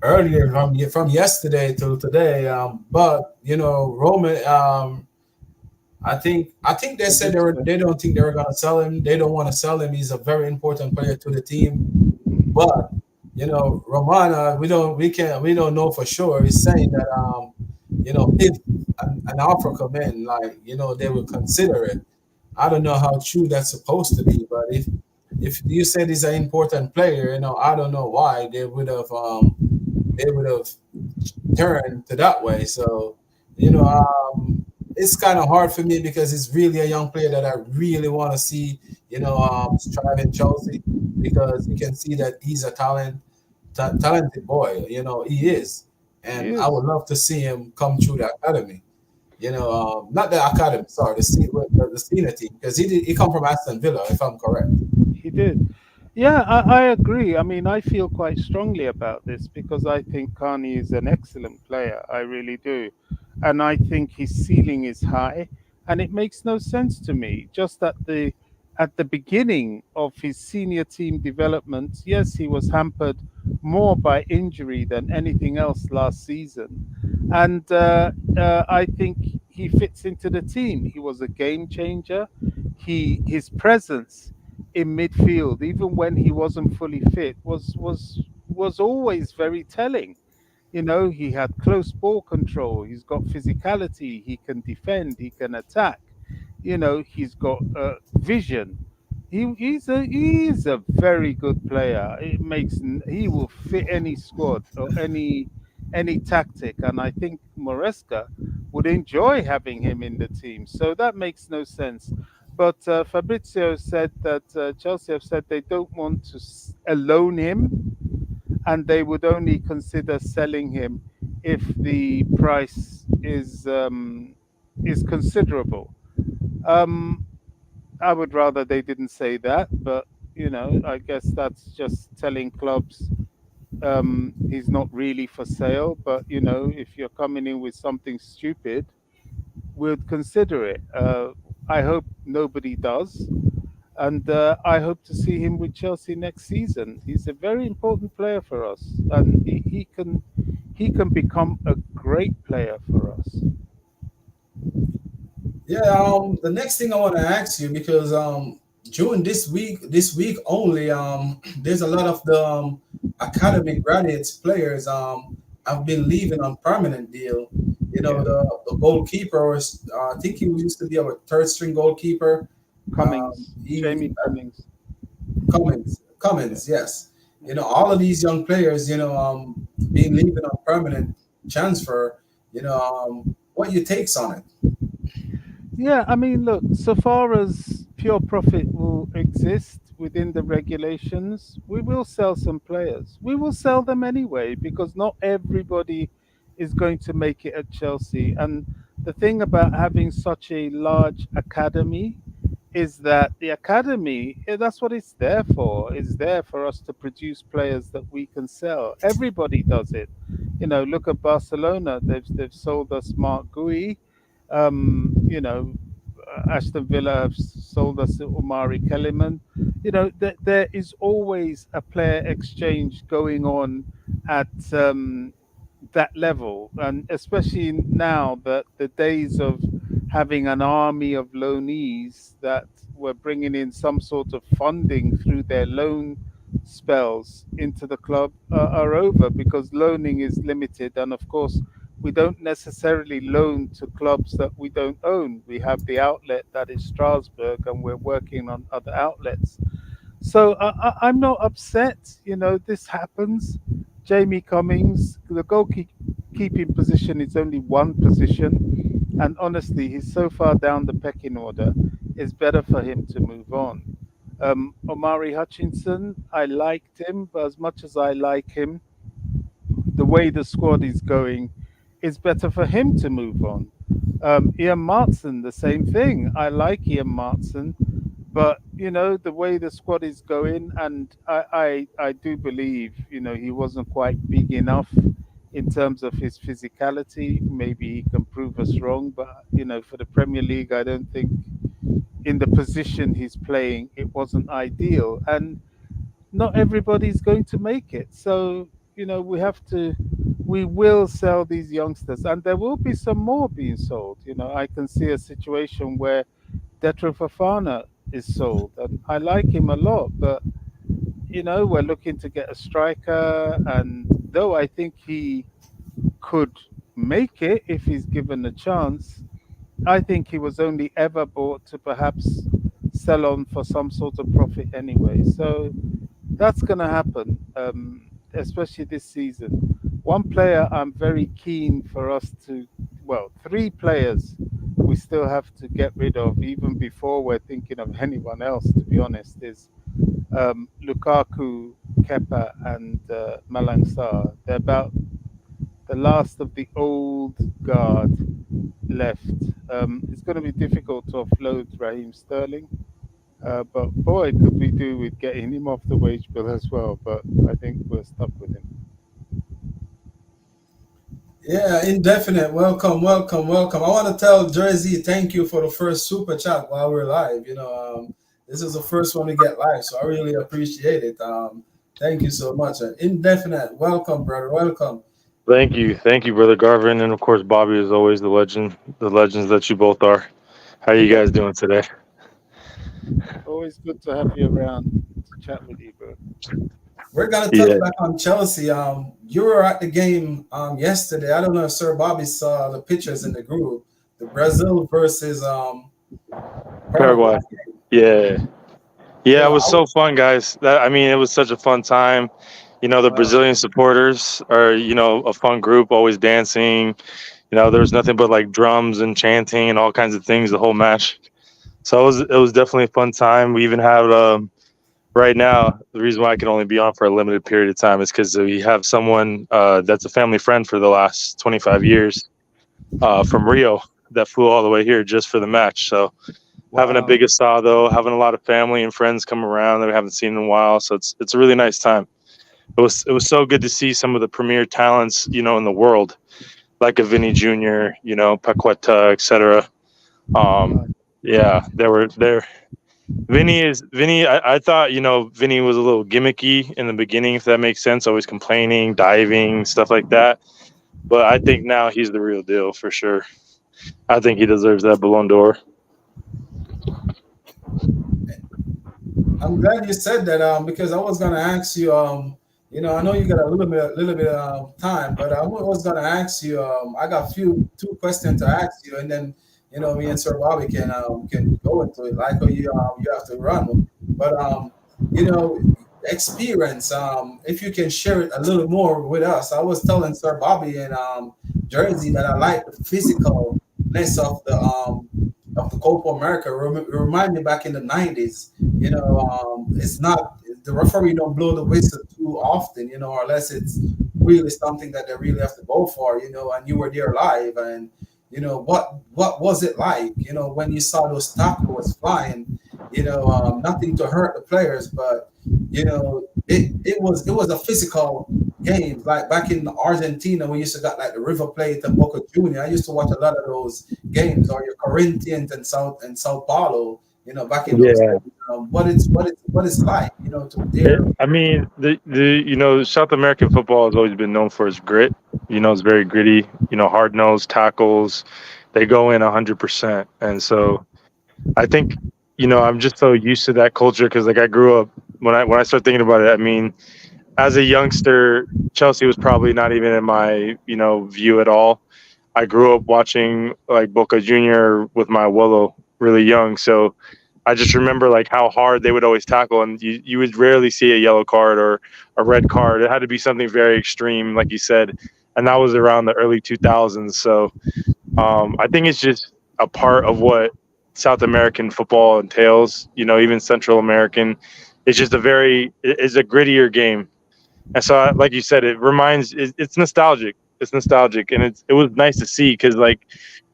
Speaker 2: earlier from yesterday to today. But you know, Roman. I think they said they don't think they were gonna sell him. They don't want to sell him. He's a very important player to the team. But you know, Romana, we don't know for sure. He's saying that you know, if an offer come in, like you know, they will consider it. I don't know how true that's supposed to be, but if you said he's an important player, you know, I don't know why they would have turned to that way. So you know, it's kind of hard for me because he's really a young player that I really want to see, you know, strive in Chelsea because you can see that he's a talented boy. You know, he is,
Speaker 4: He
Speaker 2: and I
Speaker 4: is.
Speaker 2: would love to see him come through the academy. You know, not the academy, sorry, the senior team because he come from Aston Villa, if I'm correct.
Speaker 4: He did. Yeah, I agree. I mean, I feel quite strongly about this because I think Carney is an excellent player. I really do. And I think his ceiling is high. And it makes no sense to me. Just at the beginning of his senior team development, yes, he was hampered more by injury than anything else last season. And I think he fits into the team. He was a game changer. His presence in midfield, even when he wasn't fully fit, was always very telling. You know, he had close ball control. He's got physicality. He can defend. He can attack. You know, he's got vision. He's a very good player. He will fit any squad or any tactic, and I think Moresca would enjoy having him in the team. So that makes no sense. But Fabrizio said that Chelsea have said they don't want to loan him, and they would only consider selling him if the price is considerable. Um, I would rather they didn't say that, but I guess that's just telling clubs he's not really for sale. But if you're coming in with something stupid, we'd consider it. I hope nobody does, and I hope to see him with Chelsea next season. He's a very important player for us, and he can become a great player for us.
Speaker 2: Yeah, the next thing I want to ask you, because during this week only, there's a lot of the academy graduates players have been leaving on permanent deal.
Speaker 4: Yeah,
Speaker 2: The goalkeeper was, I think he used to be our third string goalkeeper. He
Speaker 4: Jamie Cummings.
Speaker 2: Cummins, yes. All of these young players, being leaving on permanent transfer. What your takes on it?
Speaker 4: Yeah, I mean, look, so far as pure profit will exist within the regulations, we will sell some players. We will sell them anyway because not everybody is going to make it at Chelsea. And the thing about having such a large academy is that the academy, that's what it's there for. It's there for us to produce players that we can sell. Everybody does it. Look at Barcelona. They've sold us Mark Gui. Aston Villa have sold us Omari Kellyman. There is always a player exchange going on at that level, and especially now that the days of having an army of loanees that were bringing in some sort of funding through their loan spells into the club are over, because loaning is limited, and of course we don't necessarily loan to clubs that we don't own. We have the outlet that is Strasbourg, and we're working on other outlets. So I'm not upset. This happens. Jamie Cummings, the goalkeeping position is only one position, and honestly, he's so far down the pecking order. It's better for him to move on. Omari Hutchinson, I liked him, but as much as I like him, the way the squad is going, it's better for him to move on. Ian Martson, the same thing. I like Ian Martson, but the way the squad is going, and I do believe he wasn't quite big enough in terms of his physicality. Maybe he can prove us wrong, but for the Premier League, I don't think in the position he's playing it wasn't ideal, and not everybody's going to make it. So we will sell these youngsters, and there will be some more being sold. I can see a situation where Detro Fafana is sold, and I like him a lot, but we're looking to get a striker, and though I think he could make it if he's given a chance, I think he was only ever bought to perhaps sell on for some sort of profit anyway. So that's going to happen, especially this season. One player I'm very keen for us to, well, three players we still have to get rid of, even before we're thinking of anyone else, to be honest, is Lukaku, Kepa, and Malang Sarr. They're about the last of the old guard left. It's going to be difficult to offload Raheem Sterling. But boy, could we do with getting him off the wage bill as well. But I think we're stuck with him.
Speaker 2: Yeah, indefinite. Welcome, welcome, welcome. I want to tell Jersey thank you for the first super chat while we're live. This is the first one to get live, so I really appreciate it. Thank you so much. Indefinite. Welcome, brother. Welcome.
Speaker 5: Thank you, brother Garvin, and of course Bobby is always the legends that you both are. How you guys doing today?
Speaker 4: Always good to have you around to chat with you, bro.
Speaker 2: We're gonna touch back on Chelsea. You were at the game yesterday. I don't know if Sir Bobby saw the pictures in the group. The Brazil versus
Speaker 5: Paraguay. Yeah, it was so fun, guys. It was such a fun time. The Brazilian supporters are, a fun group, always dancing. There was nothing but like drums and chanting and all kinds of things the whole match. So it was definitely a fun time. We even have right now, the reason why I can only be on for a limited period of time is because we have someone that's a family friend for the last 25 years from Rio that flew all the way here just for the match. So having a big asado, having a lot of family and friends come around that we haven't seen in a while. So it's a really nice time. It was so good to see some of the premier talents, in the world, like a Vinny Jr., Paqueta, etc. Yeah, they were there. Vinny. I thought, Vinny was a little gimmicky in the beginning, if that makes sense, always complaining, diving, stuff like that. But I think now he's the real deal for sure. I think he deserves that Ballon d'Or.
Speaker 2: I'm glad you said that because I was gonna ask you I know you got a little bit of time, but I was gonna ask you I got two questions to ask you, and then me and Sir Bobby can go into it like you have to run, but experience if you can share it a little more with us. I was telling Sir Bobby in Jersey that I like the physicalness of the Copa America. Remind me back in the 90s, it's not the referee don't blow the whistle too often, unless it's really something that they really have to go for, and you were there live, and what was it like, when you saw those tackles flying, nothing to hurt the players, but it was a physical game. Like back in Argentina, we used to got like the River Plate and Boca Junior. I used to watch a lot of those games, or your Corinthians and Sao Paulo. Back in those days, what it's like, to be there.
Speaker 5: I mean, the South American football has always been known for its grit. It's very gritty. Hard nosed tackles. They go in 100%, and so I think I'm just so used to that culture because I grew up when I start thinking about it. I mean, as a youngster, Chelsea was probably not even in my view at all. I grew up watching like Boca Junior with my abuelo really young, so I just remember like how hard they would always tackle, and you would rarely see a yellow card or a red card. It had to be something very extreme, like you said, and that was around the early 2000s. So I think it's just a part of what South American football entails. Even Central American, it's just it's a grittier game, and so like you said, it's nostalgic. It's nostalgic, and it was nice to see because like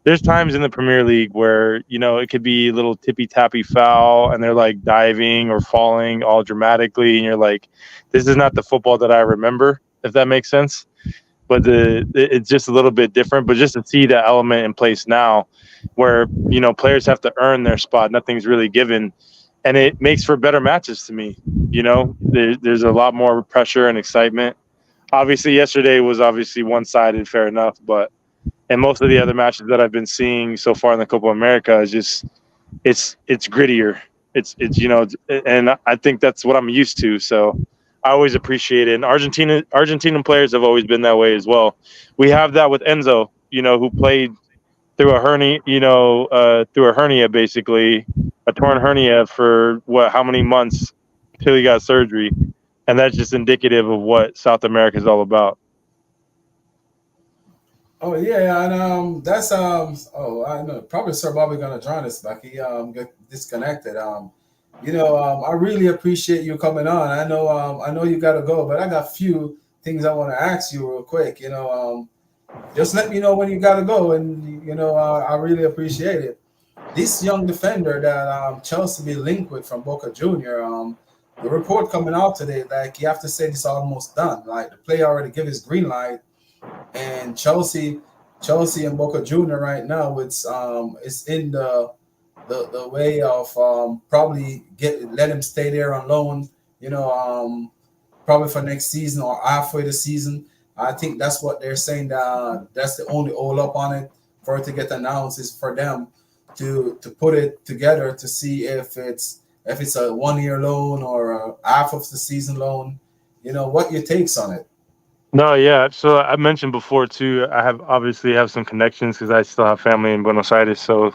Speaker 5: there's times in the Premier League where it could be a little tippy tappy foul, and they're like diving or falling all dramatically, and you're like, this is not the football that I remember, if that makes sense. But it's just a little bit different. But just to see that element in place now, where players have to earn their spot, nothing's really given, and it makes for better matches to me. There's a lot more pressure and excitement. Obviously, yesterday was one-sided, fair enough, but and most of the other matches that I've been seeing so far in the Copa America is just it's grittier. It's and I think that's what I'm used to. So I always appreciate it. And Argentinian players have always been that way as well. We have that with Enzo, who played through a hernia, basically a torn hernia for how many months till he got surgery, and that's just indicative of what South America is all about.
Speaker 2: Oh yeah, and that's I know probably Sir Bobby gonna join us back. He got disconnected. I really appreciate you coming on. I know you gotta go, but I got a few things I want to ask you real quick. Just let me know when you gotta go, and I really appreciate it. This young defender that Chelsea be linked with from Boca Junior. The report coming out today, like you have to say it's almost done. Like the player already give his green light. And Chelsea and Boca Junior right now, it's in the way of probably let him stay there on loan, probably for next season or halfway the season. I think that's what they're saying. That's the only hold up on it for it to get announced is for them to put it together to see if it's a 1 year loan or a half of the season loan. What your takes on it?
Speaker 5: No, yeah. So I mentioned before too. I have some connections because I still have family in Buenos Aires. So,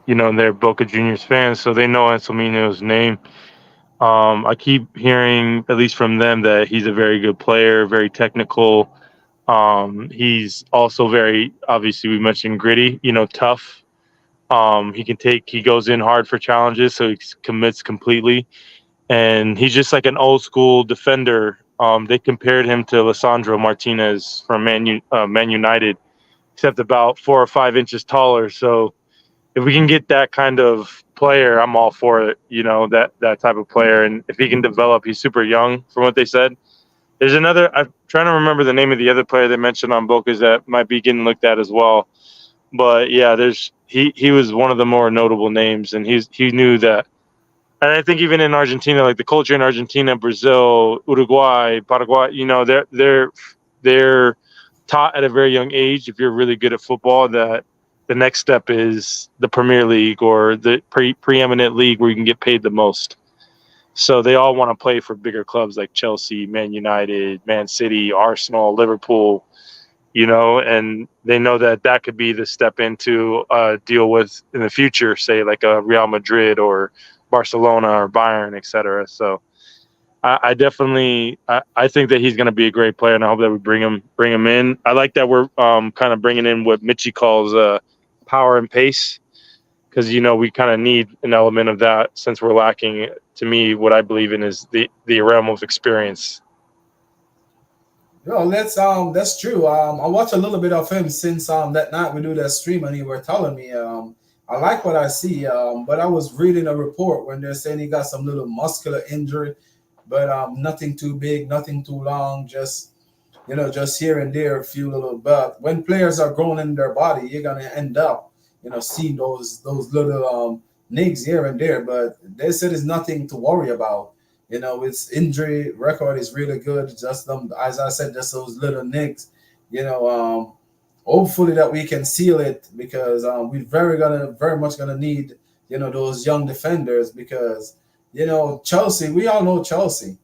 Speaker 5: they're Boca Juniors fans, so they know Anselmino's name. I keep hearing, at least from them, that he's a very good player, very technical. He's also very, obviously, we mentioned gritty, tough. He goes in hard for challenges, so he commits completely. And he's just like an old school defender. They compared him to Lisandro Martinez from Man United, except about 4 or 5 inches taller. So if we can get that kind of player, I'm all for it. That type of player. And if he can develop, he's super young from what they said. There's another, I'm trying to remember the name of the other player they mentioned on Bocas that might be getting looked at as well. But yeah, he was one of the more notable names, and he knew that. And I think even in Argentina, like the culture in Argentina, Brazil, Uruguay, Paraguay, they're taught at a very young age, if you're really good at football, that the next step is the Premier League or the preeminent league where you can get paid the most. So they all want to play for bigger clubs like Chelsea, Man United, Man City, Arsenal, Liverpool, and they know that could be the step into deal with in the future, say like a Real Madrid or Barcelona or Bayern, etc. So I definitely think that he's going to be a great player, and I hope that we bring him in. I like that we're kind of bringing in what Mitchie calls power and pace, because we kind of need an element of that since we're lacking. To me, what I believe in is the realm of experience.
Speaker 2: Well, that's true. I watched a little bit of him since that night we do that stream, and he were telling me I like what I see, but I was reading a report when they're saying he got some little muscular injury, but nothing too big, nothing too long, just here and there, a few little. But when players are growing in their body, you're gonna end up, seeing those little nigs here and there. But they said it's nothing to worry about. Its injury record is really good. Just them, as I said, just those little nicks. Hopefully that we can seal it, because we're very much gonna need those young defenders, because Chelsea, we all know Chelsea.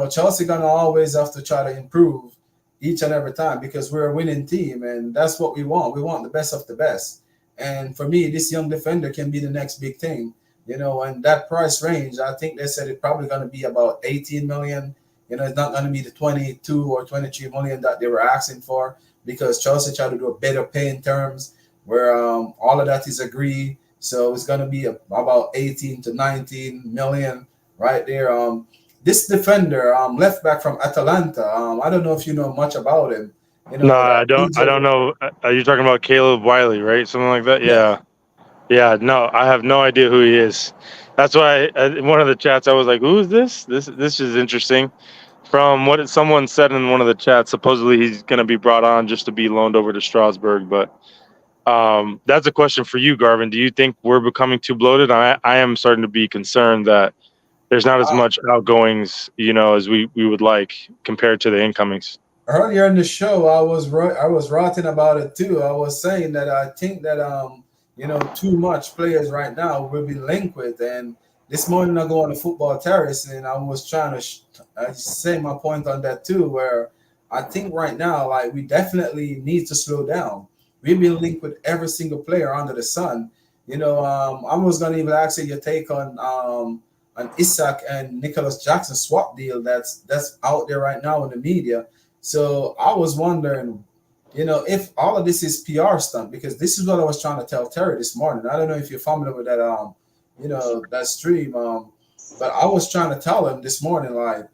Speaker 2: Chelsea gonna always have to try to improve each and every time, because we're a winning team, and that's what we want. We want the best of the best. And for me, this young defender can be the next big thing. And that price range, I think they said it's probably going to be about 18 million. It's not going to be the 22 or 23 million that they were asking for, because Chelsea tried to do a better paying terms where all of that is agreed. So it's going to be about 18 to 19 million right there. This defender, left back from Atalanta, I don't know if you know much about him.
Speaker 5: No, I don't know. Are you talking about Caleb Wiley, right? Something like that? Yeah. Yeah, no, I have no idea who he is. That's why in one of the chats I was like, "Who is this? This is interesting." From what someone said in one of the chats, supposedly he's going to be brought on just to be loaned over to Strasbourg. But that's a question for you, Garvin. Do you think we're becoming too bloated? I am starting to be concerned that there's not as much outgoings, as we would like compared to the incomings.
Speaker 2: Earlier in the show, I was ranting about it too. I was saying that I think that too much players right now will be linked with. And this morning I go on the football terrace, and I was trying to say my point on that too, where I think right now, like, we definitely need to slow down. We've been linked with every single player under the sun. I was going to even ask you your take on Isak and Nicholas Jackson swap deal that's out there right now in the media. So I was wondering, if all of this is PR stunt, because this is what I was trying to tell Terry this morning. I don't know if you're familiar with that, that stream. But I was trying to tell him this morning, like,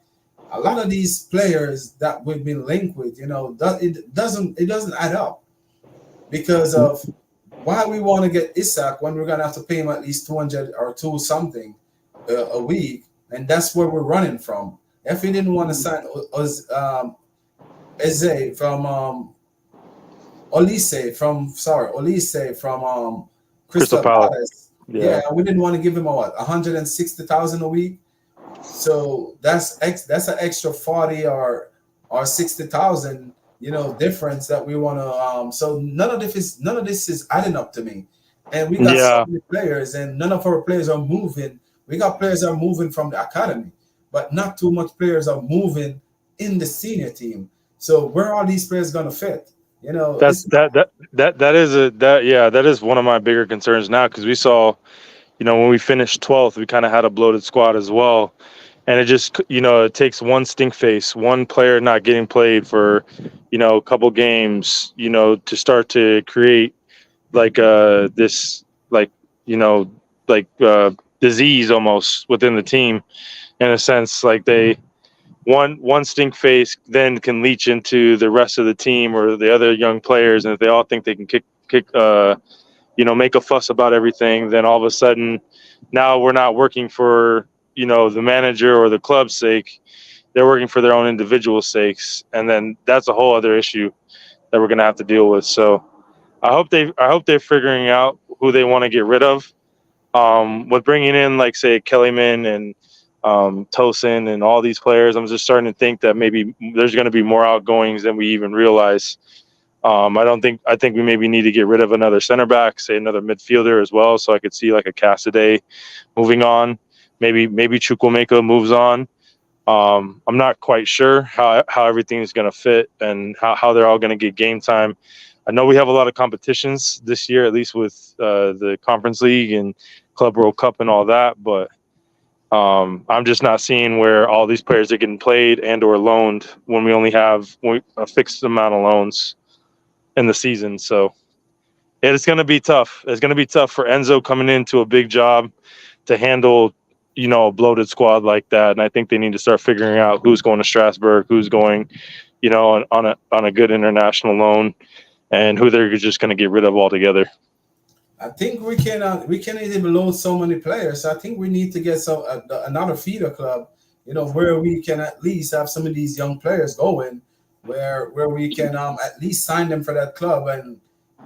Speaker 2: a lot of these players that we've been linked with, it doesn't add up, because of why we want to get Isak when we're gonna have to pay him at least 200 or 2 something a week, and that's where we're running from. If we didn't want to sign Eze from Olise from Crystal Palace. Yeah, we didn't want to give him 160,000 a week. So that's an extra 40 or 60,000, difference that we want to. So none of this is adding up to me. And we got so many players, and none of our players are moving. We got players that are moving from the academy, but not too much players are moving in the senior team. So where are these players going to fit?
Speaker 5: That is one of my bigger concerns now, because we saw, when we finished 12th, we kind of had a bloated squad as well, and it just it takes one stink face, one player not getting played for a couple games, to start to create like this disease almost within the team, in a sense. Like one stink face then can leach into the rest of the team or the other young players, and if they all think they can make a fuss about everything, then all of a sudden now we're not working for the manager or the club's sake. They're working for their own individual sakes, and then that's a whole other issue that we're going to have to deal with. So I hope they're figuring out who they want to get rid of. With bringing in, like, say, Kellyman and Tosin and all these players, I'm just starting to think that maybe there's going to be more outgoings than we even realize. I think we maybe need to get rid of another center back, say another midfielder as well. So I could see like a Cassidy moving on. Maybe Chukwuemeka moves on. I'm not quite sure how everything is going to fit and how they're all going to get game time. I know we have a lot of competitions this year, at least with the Conference League and Club World Cup and all that. But I'm just not seeing where all these players are getting played and or loaned when we only have a fixed amount of loans in the season. So it's going to be tough. It's going to be tough for Enzo coming into a big job to handle, a bloated squad like that. And I think they need to start figuring out who's going to Strasbourg, who's going, on a good international loan, and who they're just going to get rid of altogether.
Speaker 2: I think we cannot even load so many players. I think we need to get another feeder club, where we can at least have some of these young players going, where we can at least sign them for that club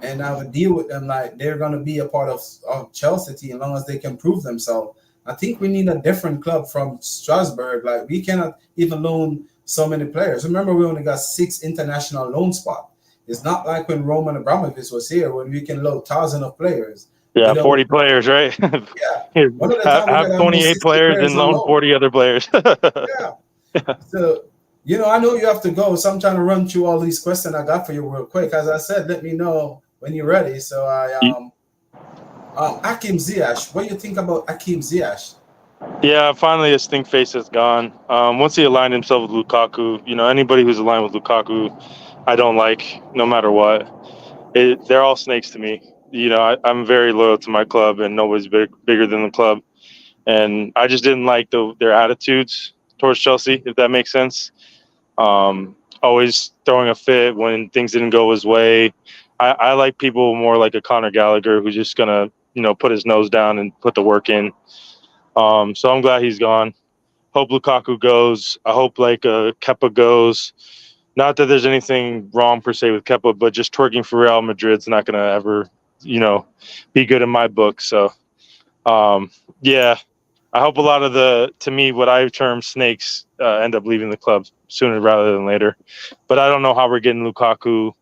Speaker 2: and have a deal with them like they're going to be a part of Chelsea team as long as they can prove themselves. I think we need a different club from Strasbourg. Like, we cannot even loan so many players. Remember, we only got 6 international loan spots. It's not like when Roman Abramovich was here, when we can load thousands of players.
Speaker 5: Yeah, 40 players, right?
Speaker 2: Yeah.
Speaker 5: Have 28 players and loan 40 other players.
Speaker 2: Yeah. So, I know you have to go, so I'm trying to run through all these questions I got for you real quick. As I said, let me know when you're ready. So Hakim Ziyech, what do you think about Hakim Ziyech?
Speaker 5: Yeah, finally his stink face is gone. Once he aligned himself with Lukaku, anybody who's aligned with Lukaku, I don't like, no matter what. They're all snakes to me. I'm very loyal to my club, and nobody's bigger than the club. And I just didn't like their attitudes towards Chelsea, if that makes sense. Always throwing a fit when things didn't go his way. I like people more like a Conor Gallagher, who's just going to, put his nose down and put the work in. So I'm glad he's gone. Hope Lukaku goes. I hope Kepa goes. Not that there's anything wrong per se with Kepa, but just twerking for Real Madrid's not going to ever, be good in my book. So, yeah, I hope a lot of what I term snakes end up leaving the club sooner rather than later. But I don't know how we're getting Lukaku,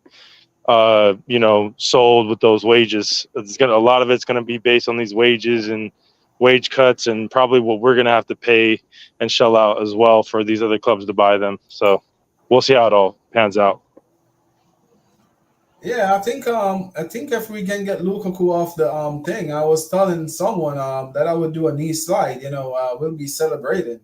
Speaker 5: sold with those wages. A lot of it's going to be based on these wages and wage cuts, and probably what we're going to have to pay and shell out as well for these other clubs to buy them. So we'll see how it all pans out.
Speaker 2: Yeah, I think if we can get Lukaku off the thing, I was telling someone that I would do a knee slide. We'll be celebrating,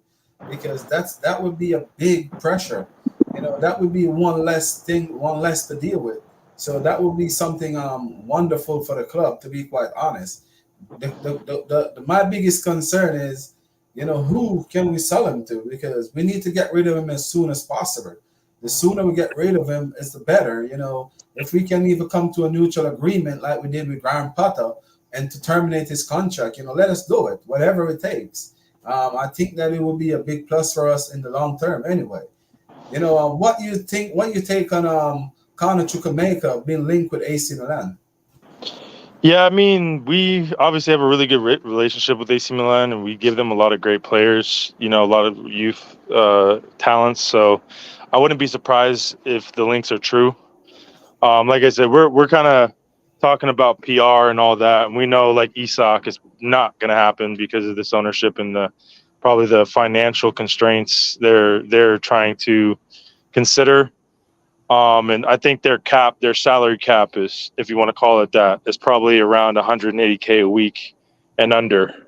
Speaker 2: because that would be a big pressure. That would be one less to deal with. So that would be something wonderful for the club, to be quite honest. My biggest concern is, who can we sell him to? Because we need to get rid of him as soon as possible. The sooner we get rid of him, is the better. If we can even come to a mutual agreement like we did with Graham Potter and to terminate his contract, let us do it, whatever it takes. I think that it will be a big plus for us in the long term anyway. What do you think? What do you take on Conor Chukwuemeka being linked with AC Milan?
Speaker 5: Yeah, I mean, we obviously have a really good relationship with AC Milan, and we give them a lot of great players, a lot of youth talents. So I wouldn't be surprised if the links are true. Like I said, we're kind of talking about PR and all that, and we know Isak is not going to happen because of this ownership and probably the financial constraints they're trying to consider. And I think their salary cap is, if you want to call it that, is probably around 180K a week and under.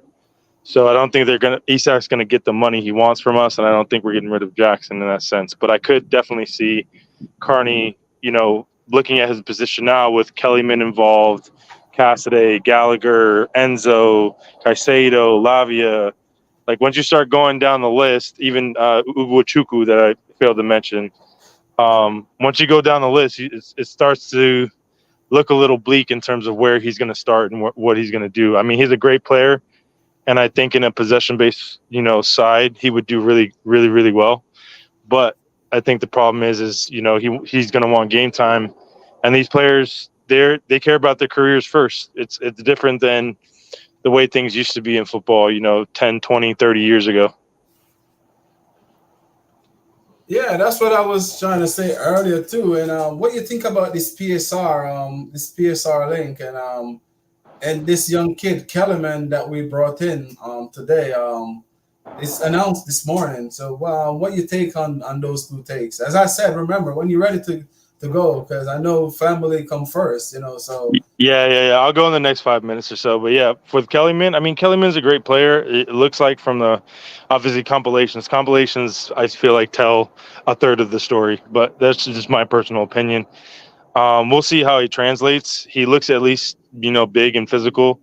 Speaker 5: So I don't think Isak's going to get the money he wants from us, and I don't think we're getting rid of Jackson in that sense. But I could definitely see Carney, looking at his position now with Kellyman involved, Cassidy, Gallagher, Enzo, Caicedo, Lavia. Like once you start going down the list, even Ugochukwu that I failed to mention. Once you go down the list, it starts to look a little bleak in terms of where he's going to start and what he's going to do. I mean, he's a great player, and I think in a possession-based, side, he would do really, really, really well. But I think the problem is he's going to want game time, and these players they care about their careers first. It's different than the way things used to be in football, 10, 20, 30 years ago.
Speaker 2: Yeah, that's what I was trying to say earlier too. And what you think about this PSR link and this young kid Kellerman that we brought in today? It's announced this morning. So what you take on those two takes? As I said, remember when you're ready to go, because I know family come first, so
Speaker 5: yeah, I'll go in the next 5 minutes or so. But yeah, with Kellyman, I mean, Kellyman's a great player. It looks like from the obviously compilations I feel like tell a third of the story, but that's just my personal opinion. We'll see how he translates. He looks at least big and physical.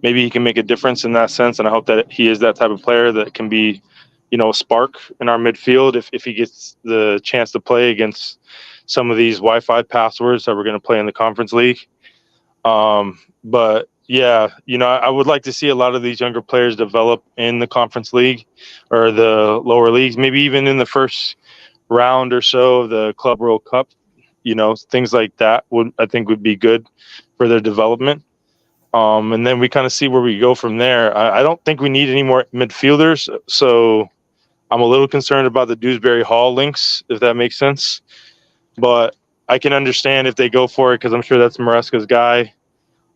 Speaker 5: Maybe he can make a difference in that sense, and I hope that he is that type of player that can be a spark in our midfield if he gets the chance to play against some of these Wi-Fi passwords that we're going to play in the Conference League. But yeah, I would like to see a lot of these younger players develop in the Conference League or the lower leagues, maybe even in the first round or so of the Club World Cup. Things like that I think would be good for their development. And then we kind of see where we go from there. I don't think we need any more midfielders, so I'm a little concerned about the Dewsbury Hall links, if that makes sense. But I can understand if they go for it because I'm sure that's Maresca's guy.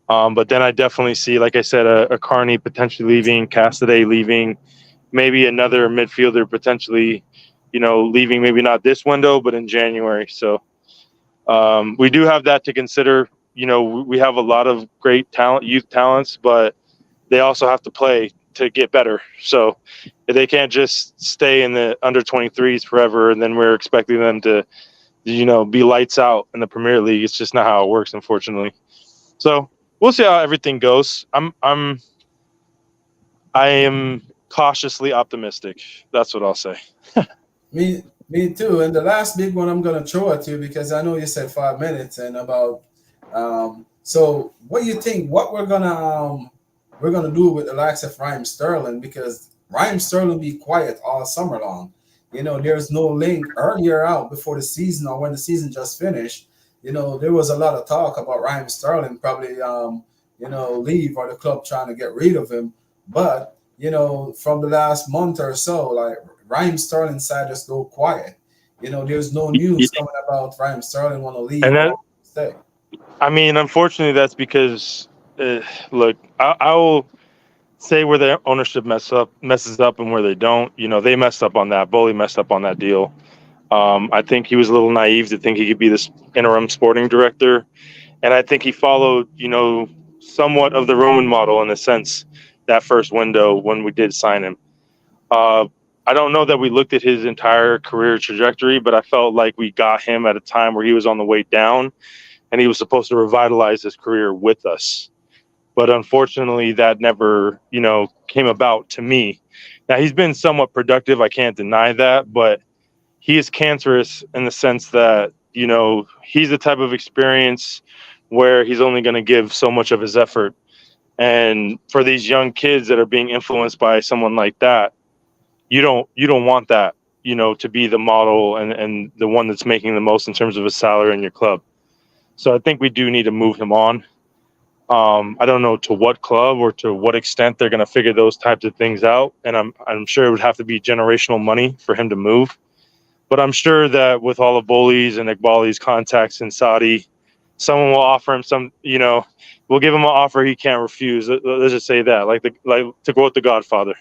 Speaker 5: But then I definitely see, like I said, a Carney potentially leaving, Cassidy leaving, maybe another midfielder potentially, leaving, maybe not this window, but in January. So we do have that to consider. We have a lot of great talent, youth talents, but they also have to play to get better. So they can't just stay in the under 23s forever, and then we're expecting them to be lights out in the Premier League. It's just not how it works, unfortunately. So we'll see how everything goes. I am cautiously optimistic. That's what I'll say.
Speaker 2: Me too. And the last big one I'm gonna throw at you, because I know you said 5 minutes and about. So what do you think? What we're gonna do with the likes of Raheem Sterling, because Raheem Sterling be quiet all summer long. There's no link earlier out before the season or when the season just finished. There was a lot of talk about Raheem Sterling probably, leave, or the club trying to get rid of him. But, from the last month or so, like Raheem Sterling side just go quiet. There's no news coming about Raheem Sterling want to leave or stay.
Speaker 5: I mean, unfortunately, that's because, look, I will say where their ownership messes up and where they don't. They messed up on that. Bowley messed up on that deal. I think he was a little naive to think he could be this interim sporting director. And I think he followed, somewhat of the Roman model in a sense, that first window when we did sign him. I don't know that we looked at his entire career trajectory, but I felt like we got him at a time where he was on the way down and he was supposed to revitalize his career with us. But unfortunately, that never, came about to me. Now, he's been somewhat productive. I can't deny that. But he is cancerous in the sense that, he's the type of experience where he's only going to give so much of his effort. And for these young kids that are being influenced by someone like that, you don't want that, to be the model and the one that's making the most in terms of his salary in your club. So I think we do need to move him on. I don't know to what club or to what extent they're going to figure those types of things out. And I'm sure it would have to be generational money for him to move. But I'm sure that with all of Bowley's and Iqbali's contacts in Saudi, someone will offer him we'll give him an offer he can't refuse. Let's just say that, like to quote The Godfather.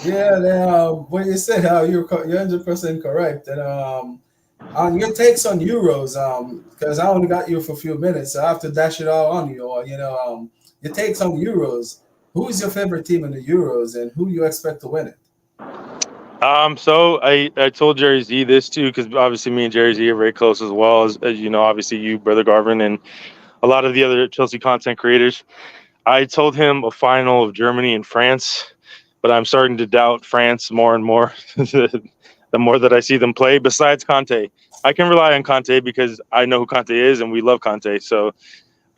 Speaker 2: Yeah, what you said, you're 100% correct. And on your takes on Euros, because I only got you for a few minutes, so I have to dash it all on you. Or your takes on Euros. Who is your favorite team in the Euros, and who you expect to win it?
Speaker 5: So I told Jerry Z this too, because obviously me and Jerry Z are very close as well as you know, obviously you, Brother Garvin, and a lot of the other Chelsea content creators. I told him a final of Germany and France, but I'm starting to doubt France more and more the more that I see them play. Besides Conte, I can rely on Conte because I know who Conte is and we love Conte. So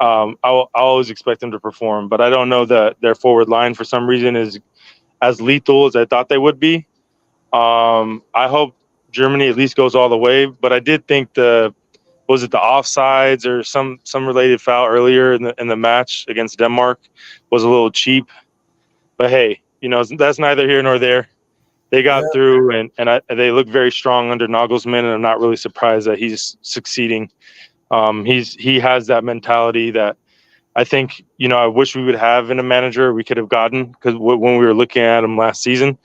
Speaker 5: I'll always expect them to perform, but I don't know that their forward line for some reason is as lethal as I thought they would be. I hope Germany at least goes all the way, but I did think was it the offsides or some related foul earlier in the match against Denmark was a little cheap. But hey, you know, that's neither here nor there. They got through, and they look very strong under Nagelsmann, and I'm not really surprised that he's succeeding. He has that mentality that I think, you know, I wish we would have in a manager we could have gotten, because when we were looking at him last season.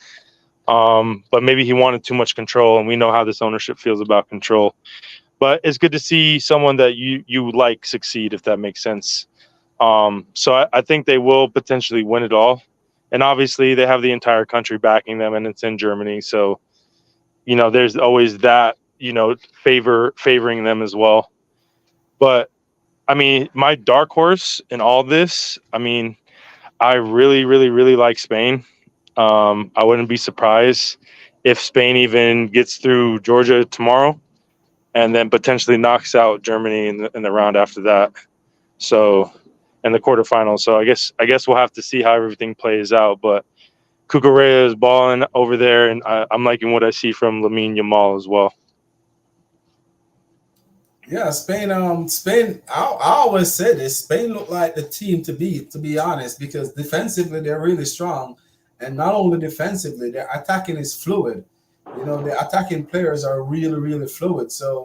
Speaker 5: But maybe he wanted too much control, and we know how this ownership feels about control. But it's good to see someone that you like succeed, if that makes sense. So I think they will potentially win it all. And obviously they have the entire country backing them, and it's in Germany. So, you know, there's always that, you know, favoring them as well. But I mean, my dark horse in all this, I mean, I really, really, really like Spain. I wouldn't be surprised if Spain even gets through Georgia tomorrow and then potentially knocks out Germany in the round after that. So, in the quarterfinals. So I guess we'll have to see how everything plays out. But Cucurella is balling over there, and I'm liking what I see from Lamine Yamal as well.
Speaker 2: Yeah, Spain. Spain. I always said this. Spain looked like the team to beat, to be honest, because defensively they're really strong, and not only defensively, their attacking is fluid. You know, the attacking players are really, really fluid. So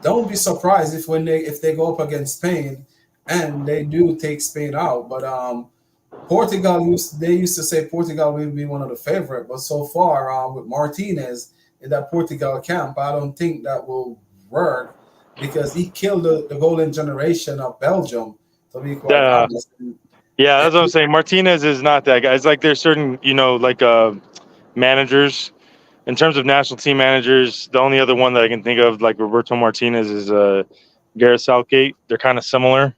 Speaker 2: don't be surprised if they go up against Spain, and they do take Spain out. But Portugal used to say Portugal will be one of the favorite, but so far with Martinez in that Portugal camp, I don't think that will work, because he killed the golden generation of Belgium, to be quite honest.
Speaker 5: Yeah, that's what I'm saying. Martinez is not that guy. It's like there's certain, you know, like managers. In terms of national team managers, the only other one that I can think of, like Roberto Martinez, is Gareth Southgate. They're kind of similar.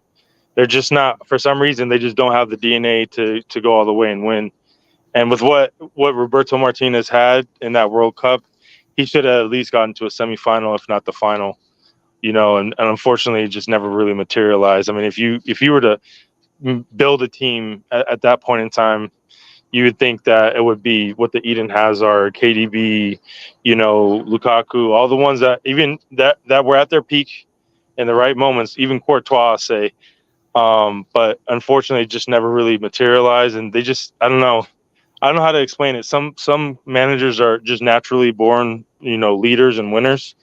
Speaker 5: They're just not, for some reason, they just don't have the DNA to go all the way and win. And with what Roberto Martinez had in that World Cup, he should have at least gotten to a semifinal, if not the final. You know, and unfortunately, it just never really materialized. I mean, if you were to build a team at that point in time, you would think that it would be what the Eden Hazard, KDB, you know, Lukaku, all the ones that even that were at their peak in the right moments, even Courtois, say. But unfortunately, it just never really materialized, and they just, I don't know how to explain it. Some managers are just naturally born, you know, leaders and winners,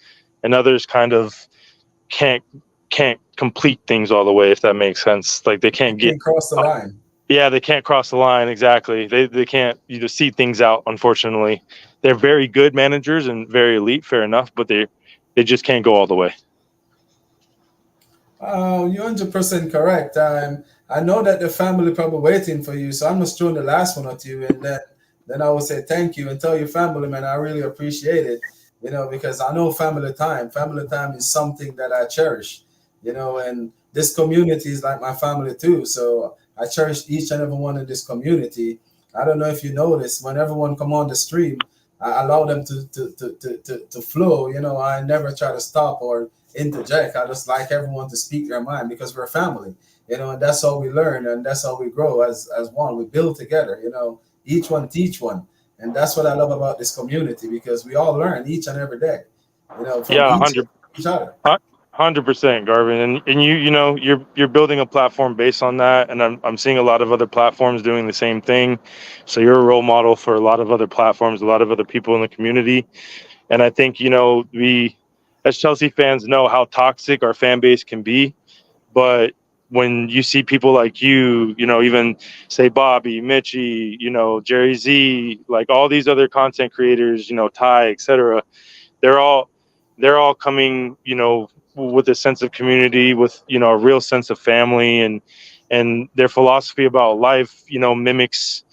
Speaker 5: and others kind of can't complete things all the way, if that makes sense. Like they can't
Speaker 2: cross the line.
Speaker 5: Yeah, they can't cross the line. Exactly. They can't, you know, see things out. Unfortunately, they're very good managers and very elite, fair enough, but they just can't go all the way.
Speaker 2: You're 100% correct. I know that the family probably waiting for you, so I'm just throwing the last one at you, and then I will say thank you and tell your family, man, I really appreciate it. You know, because I know family time is something that I cherish. You know, and this community is like my family too. So I cherish each and every one in this community. I don't know if you notice, when everyone come on the stream, I allow them to flow. You know, I never try to stop or interject. I just like everyone to speak their mind, because we're a family. You know, and that's how we learn, and that's how we grow as one. We build together. You know, each one teach one, and that's what I love about this community, because we all learn each and every day. You know, from each other.
Speaker 5: 100%, Garvin, and you know, you're building a platform based on that, and I'm seeing a lot of other platforms doing the same thing. So you're a role model for a lot of other platforms, a lot of other people in the community, and I think, you know, we as Chelsea fans know how toxic our fan base can be, but when you see people like you know, even say Bobby, Mitchie, you know, Jerry Z, like all these other content creators, you know, Ty, etc., they're all coming, you know, with a sense of community, with, you know, a real sense of family, and their philosophy about life, you know, mimics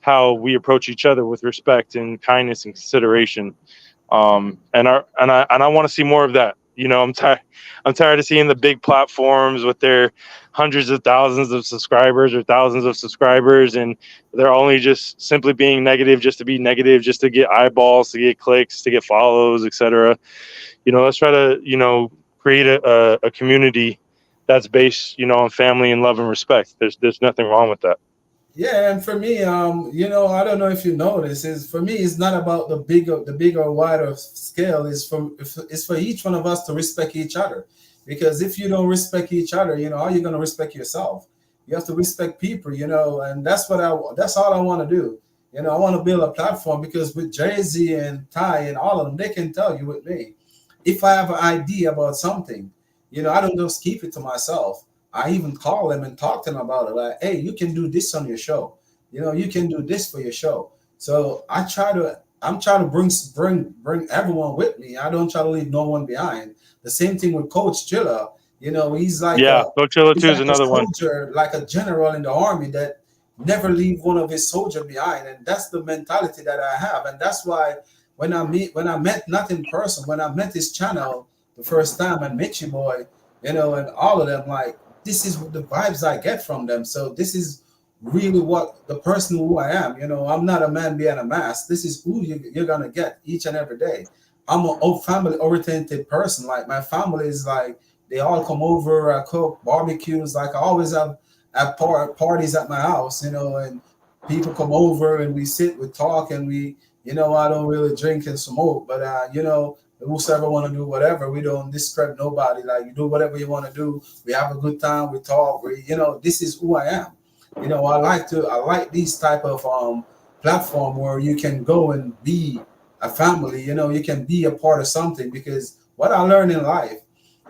Speaker 5: how we approach each other with respect and kindness and consideration. And I want to see more of that. You know, I'm tired of seeing the big platforms with their hundreds of thousands of subscribers or thousands of subscribers, and they're only just simply being negative just to be negative, just to get eyeballs, to get clicks, to get follows, etc. You know, let's try to, you know, create a community that's based, you know, on family and love and respect. There's nothing wrong with that.
Speaker 2: Yeah, and for me, you know, I don't know if you know this, is for me, it's not about the bigger, wider scale. It's for each one of us to respect each other, because if you don't respect each other, you know, how are you going to respect yourself? You have to respect people, you know, and that's all I want to do. You know, I want to build a platform, because with Jay-Z and Ty and all of them, they can tell you with me, if I have an idea about something, you know, I don't just keep it to myself. I even call them and talk to them about it. Like, hey, you can do this on your show. You know, you can do this for your show. So I'm trying to bring everyone with me. I don't try to leave no one behind. The same thing with Coach Chilla. You know, he's like
Speaker 5: Coach Chilla
Speaker 2: he's
Speaker 5: too
Speaker 2: like
Speaker 5: is
Speaker 2: a
Speaker 5: another one.
Speaker 2: soldier, like a general in the army that never leave one of his soldier behind. And that's the mentality that I have. And that's why when I met not in person, when I met his channel the first time and Mitchie Boy, you know, and all of them, like, this is the vibes I get from them. So this is really what the person who I am. You know, I'm not a man behind a mask. This is who you're gonna get each and every day. I'm a family oriented person. Like, my family is like, they all come over. I cook barbecues. Like, I always have parties at my house. You know, and people come over and we sit, we talk, and we, you know, I don't really drink and smoke, but you know, whoever want to do whatever, we don't discredit nobody. Like, you do whatever you want to do. We have a good time. We talk. You know, this is who I am. You know, I like these type of platform where you can go and be a family. You know, you can be a part of something, because what I learned in life,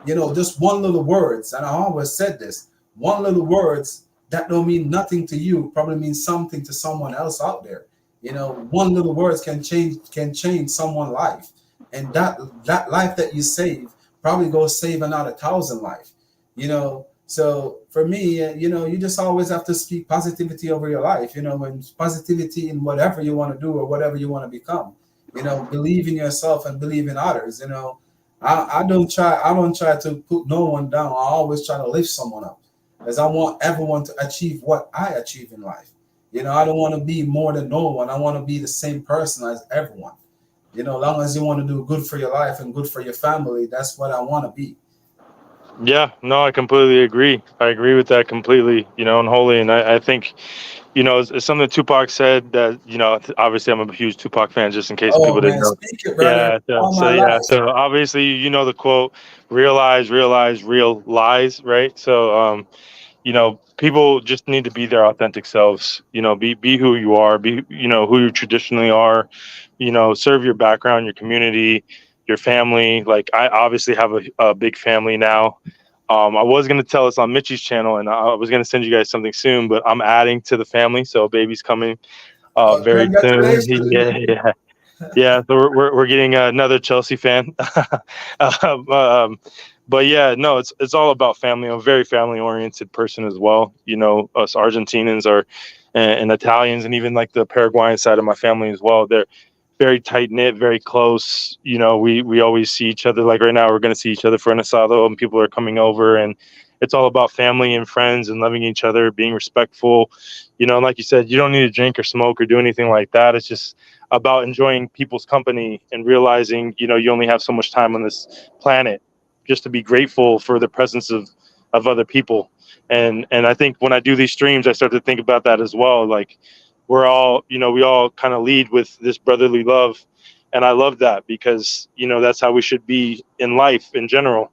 Speaker 2: you know, just one little words, and I always said this, one little words that don't mean nothing to you probably means something to someone else out there. You know, one little words can change someone's life. And that life that you save probably go save another 1,000 life, you know. So for me, you know, you just always have to speak positivity over your life, you know, and positivity in whatever you want to do or whatever you want to become. You know, believe in yourself and believe in others. You know, I don't try to put no one down. I always try to lift someone up, because I want everyone to achieve what I achieve in life. You know, I don't want to be more than no one. I want to be the same person as everyone. You know, as long as you want to do good for your life and good for your family, that's what I want to be.
Speaker 5: Yeah, no, I completely agree. I agree with that completely, you know, and wholly. And I think, you know, it's something that Tupac said that, you know, obviously I'm a huge Tupac fan, just in case
Speaker 2: Oh
Speaker 5: people didn't
Speaker 2: man,
Speaker 5: know.
Speaker 2: speak it, brother. All my life.
Speaker 5: So obviously, you know, the quote, realize, real lies, right? So, you know, people just need to be their authentic selves, you know, be who you are, be, you know, who you traditionally are, you know, serve your background, your community, your family. Like, I obviously have a big family now. I was going to tell us on Mitchie's channel, and I was going to send you guys something soon, but I'm adding to the family. So a baby's coming very soon.
Speaker 2: Congratulations, man.
Speaker 5: Yeah. So we're getting another Chelsea fan. But yeah, no, it's all about family. I'm a very family oriented person as well. You know, us Argentinians are, and Italians, and even like the Paraguayan side of my family as well. They're very tight knit, very close. You know, we always see each other. Like right now, we're going to see each other for an asado, and people are coming over, and it's all about family and friends and loving each other, being respectful. You know, like you said, you don't need to drink or smoke or do anything like that. It's just about enjoying people's company and realizing, you know, you only have so much time on this planet, just to be grateful for the presence of other people. And I think when I do these streams, I start to think about that as well. Like, we're all, you know, we all kind of lead with this brotherly love. And I love that, because, you know, that's how we should be in life in general.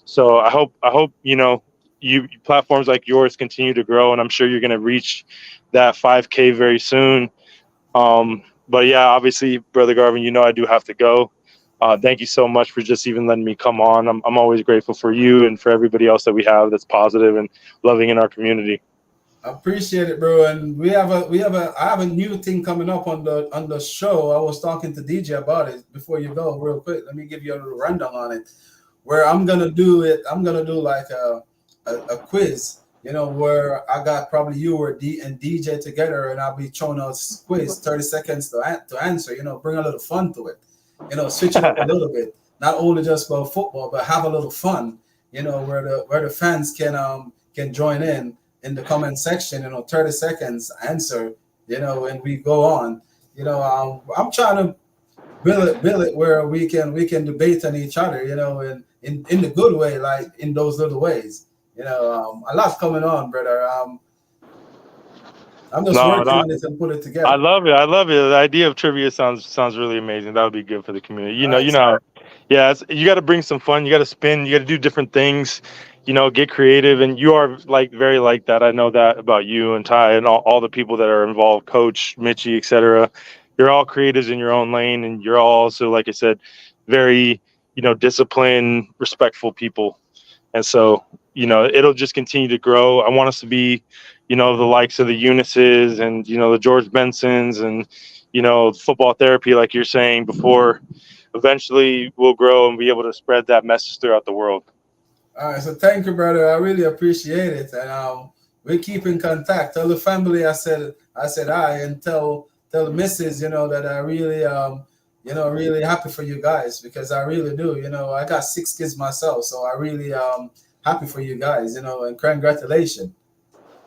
Speaker 5: So I hope, you know, you platforms like yours continue to grow, and I'm sure you're going to reach that 5K very soon. But yeah, obviously, Brother Garvin, you know, I do have to go. Thank you so much for just even letting me come on. I'm always grateful for you and for everybody else that we have that's positive and loving in our community.
Speaker 2: I appreciate it, bro. And I have a new thing coming up on the show. I was talking to DJ about it before you go, real quick. Let me give you a little rundown on it. Where I'm gonna do like a quiz, you know, where I got probably you or and DJ together, and I'll be throwing out quiz 30 seconds to answer. You know, bring a little fun to it. You know, switch it up a little bit. Not only just about football, but have a little fun. You know, where the fans can join in the comment section. You know, 30 seconds answer. You know, and we go on. You know, I'm trying to build it where we can debate on each other. You know, and in the good way, like in those little ways. You know, a lot coming on, brother. I'm just working on it and put it together.
Speaker 5: I love it. I love it. The idea of trivia sounds really amazing. That would be good for the community. You know, yeah. You got to bring some fun. You got to spin. You got to do different things. You know, get creative. And you are like very like that. I know that about you and Ty and all the people that are involved, Coach Mitchie, etc. You're all creatives in your own lane, and you're all also, like I said, very disciplined, respectful people. And so, it'll just continue to grow. I want us to be, the likes of the Eunices and, the George Bensons and, football therapy, like you're saying before. Eventually we'll grow and be able to spread that message throughout the world.
Speaker 2: All right. So thank you, brother. I really appreciate it. And we keep in contact. Tell the family I said and tell the missus, that I really, really happy for you guys, because I really do. I got 6 kids myself, so I really happy for you guys, and congratulations.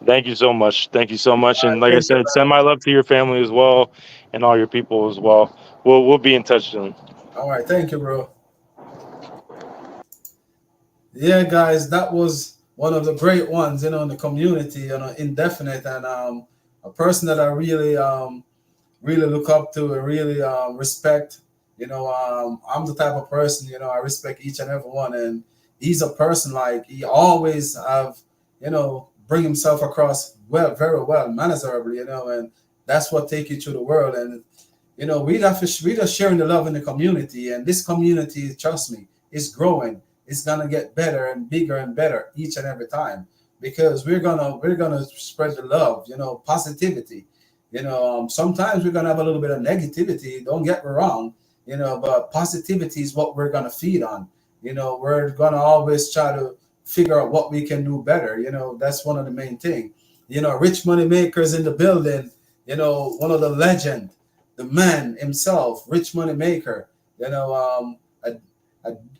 Speaker 5: Thank you so much. Thank you so much. And like I said, send my love to your family as well and all your people as well. We'll be in touch soon.
Speaker 2: All right. Thank you, bro. Yeah, guys, that was one of the great ones, in the community, Indefinite, and a person that I really really look up to and really respect. I'm the type of person, I respect each and every one. And he's a person like he always have, bring himself across very well, manageably, and that's what take you to the world. And, we just sharing the love in the community, and this community, trust me, is growing. It's going to get better and bigger and better each and every time, because we're going to spread the love, positivity. Sometimes we're going to have a little bit of negativity. Don't get me wrong, but positivity is what we're going to feed on. We're going to always try to figure out what we can do better. That's one of the main things. Rich money makers in the building, one of the legend, the man himself, Rich Money Maker,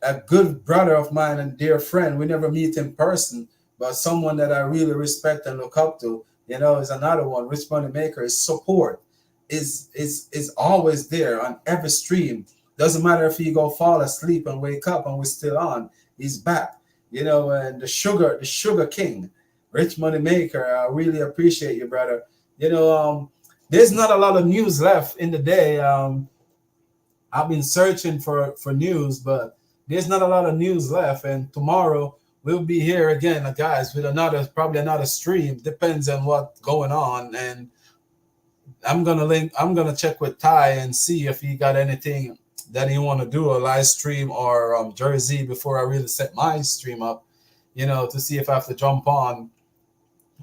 Speaker 2: a good brother of mine and dear friend. We never meet in person, but someone that I really respect and look up to, is another one. Rich Money Maker. His support is always there on every stream. Doesn't matter if you go fall asleep and wake up and we're still on. He's back. And the sugar king, Rich Money Maker. I really appreciate you, brother. There's not a lot of news left in the day. I've been searching for news, but there's not a lot of news left. And tomorrow we'll be here again, guys, with probably another stream. Depends on what's going on. And I'm gonna check with Ty and see if he got anything that he want to do, a live stream or Jersey, before I really set my stream up, to see if I have to jump on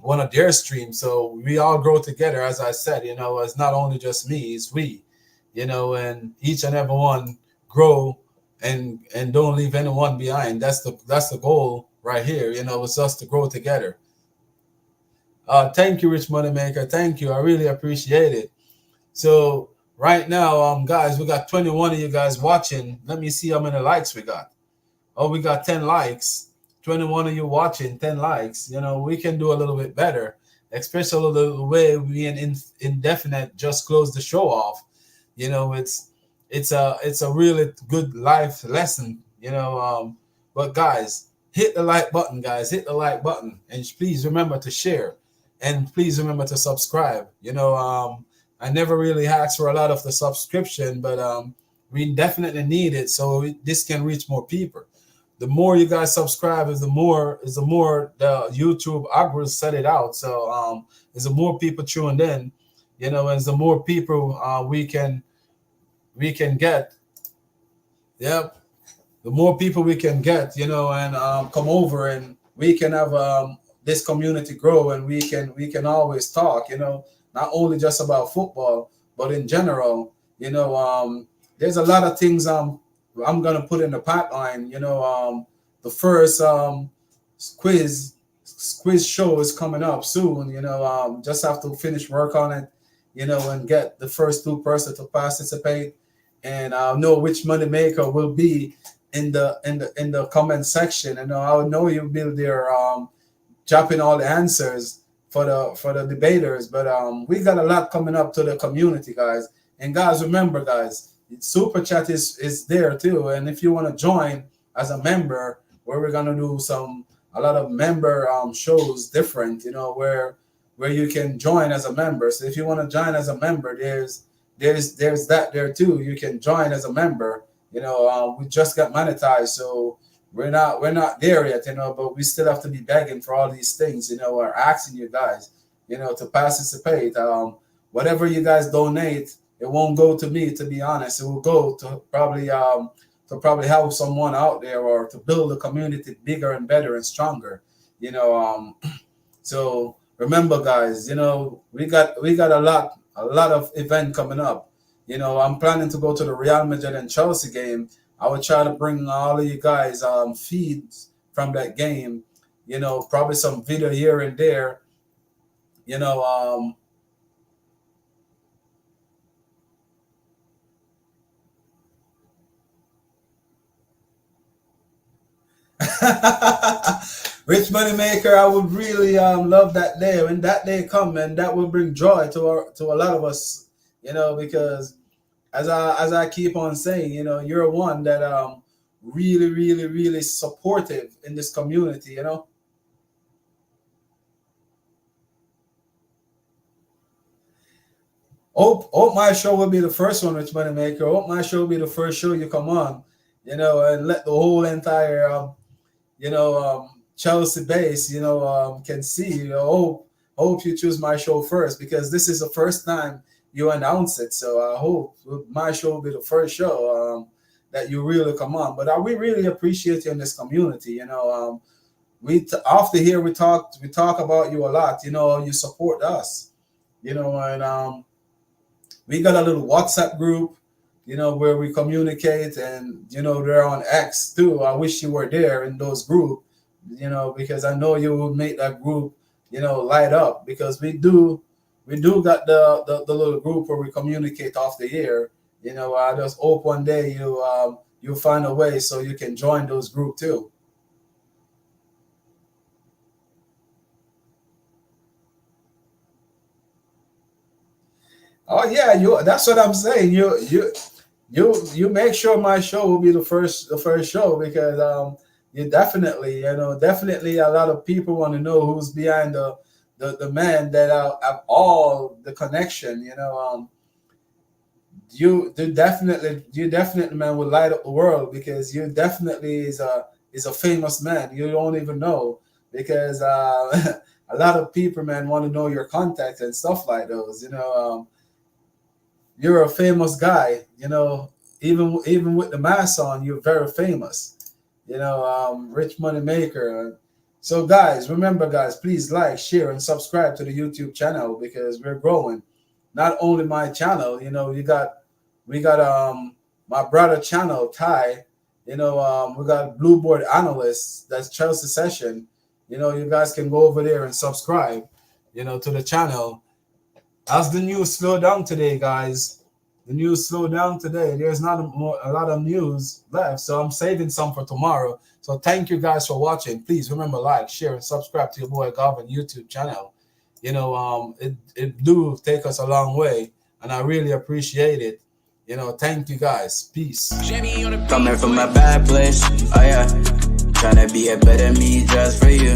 Speaker 2: one of their streams. So we all grow together, as I said. It's not only just me, it's we. And each and every one grow and don't leave anyone behind. That's the goal right here. It's us to grow together. Thank you, Rich Money Maker. Thank you. I really appreciate it. So right now, guys, we got 21 of you guys watching. Let me see how many likes we got. Oh, we got 10 likes. 21 of you watching, 10 likes. We can do a little bit better, especially the way we in Indefinite just closed the show off. It's a really good life lesson, but guys, hit the like button, and please remember to share, and please remember to subscribe. I never really asked for a lot of the subscription, but we definitely need it so this can reach more people. The more you guys subscribe is the more the YouTube algorithm set it out. So as the more people tuned in, as the more people we can get. Yep. The more people we can get, and come over, and we can have this community grow, and we can always talk, not only just about football, but in general. There's a lot of things I'm gonna put in the pipeline. The first quiz quiz show is coming up soon. Just have to finish work on it, and get the first 2 persons to participate, and I'll know which money maker will be in the comment section. And I know you'll be there dropping all the answers for the debaters. But we got a lot coming up to the community, guys. And guys, remember, guys, Super Chat is there too. And if you want to join as a member, where we're gonna do a lot of member shows different, where you can join as a member. So if you want to join as a member, there's that there too. You can join as a member. We just got monetized, so we're not there yet, but we still have to be begging for all these things, or asking you guys, to participate. Whatever you guys donate, it won't go to me, to be honest. It will go to probably help someone out there, or to build the community bigger and better and stronger. So remember, guys, we got a lot of event coming up. I'm planning to go to the Real Madrid and Chelsea game. I will try to bring all of you guys feeds from that game, probably some video here and there, Rich Money Maker, I would really love that day. When that day comes, and that will bring joy to a lot of us, because as I keep on saying, you're one that really, really, really supportive in this community, Hope my show will be the first one, Rich Money Maker. Hope my show will be the first show you come on, and let the whole entire Chelsea base, can see. Hope you choose my show first, because this is the first time you announce it. So I hope my show will be the first show that you really come on. But we really appreciate you in this community. After here we talk about you a lot. You support us. And we got a little WhatsApp group, where we communicate, and they're on X too. I wish you were there in those groups, because I know you would make that group, light up, because we do got the little group where we communicate off the air. I just hope one day you find a way so you can join those groups too. Oh yeah, that's what I'm saying. You make sure my show will be the first show, because you definitely a lot of people want to know who's behind the man that have all the connection. You definitely man will light up the world, because you definitely is a famous man. You don't even know, because a lot of people, man, want to know your contacts and stuff like those. You're a famous guy, even with the mask on, you're very famous, Rich Money Maker. So guys, remember, guys, please like, share, and subscribe to the YouTube channel, because we're growing. Not only my channel, we got my brother channel, Ty, we got Blue Board Analysts, that's Chelsea Session. You guys can go over there and subscribe, to the channel. As the news slow down today, guys, there's not a lot of news left, so I'm saving some for tomorrow. So thank you guys for watching. Please remember, like, share, and subscribe to your boy Garvin YouTube channel. It do take us a long way, and I really appreciate it. Thank you guys. Peace.
Speaker 1: Coming from a bad place, oh yeah, trying to be a better me just for you.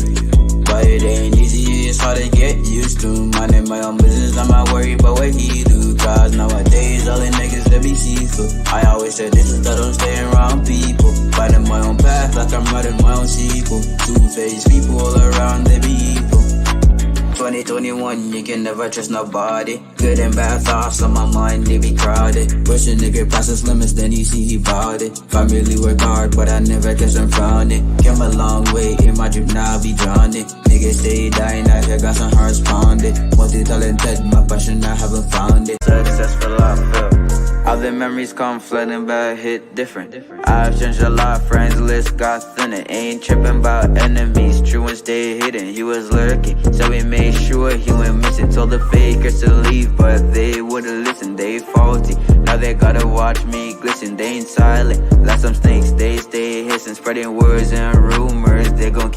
Speaker 1: But it ain't easy, it's hard to get used to. Minding my own business, I'm not worried about what he do. Cause nowadays, all the niggas that be see-through. I always said this is that I'm staying around people. Finding my own path like I'm writing my own sequel. Two-faced people all around, they be evil. 2021, you can never trust nobody. Good and bad thoughts on my mind, they be crowded. Push a nigga past his limits, then he see he bought it. Family work hard, but I never guess I'm found it. Came a long way, in my drip now I be drowning. Niggas stay dying, I hear got some hearts pounded. Multi-talented, my passion, I haven't found it. Successful, I feel. All the memories come flooding back, hit different. I've changed a lot, friends list got thinner. Ain't tripping about enemies, true would stay hidden, he was lurking. So we made sure he went missing. Told the fakers to leave, but they wouldn't listen, they faulty. Now they gotta watch me glisten, they ain't silent. Like some snakes, they stay hissing, spreading words and rumors, they gon'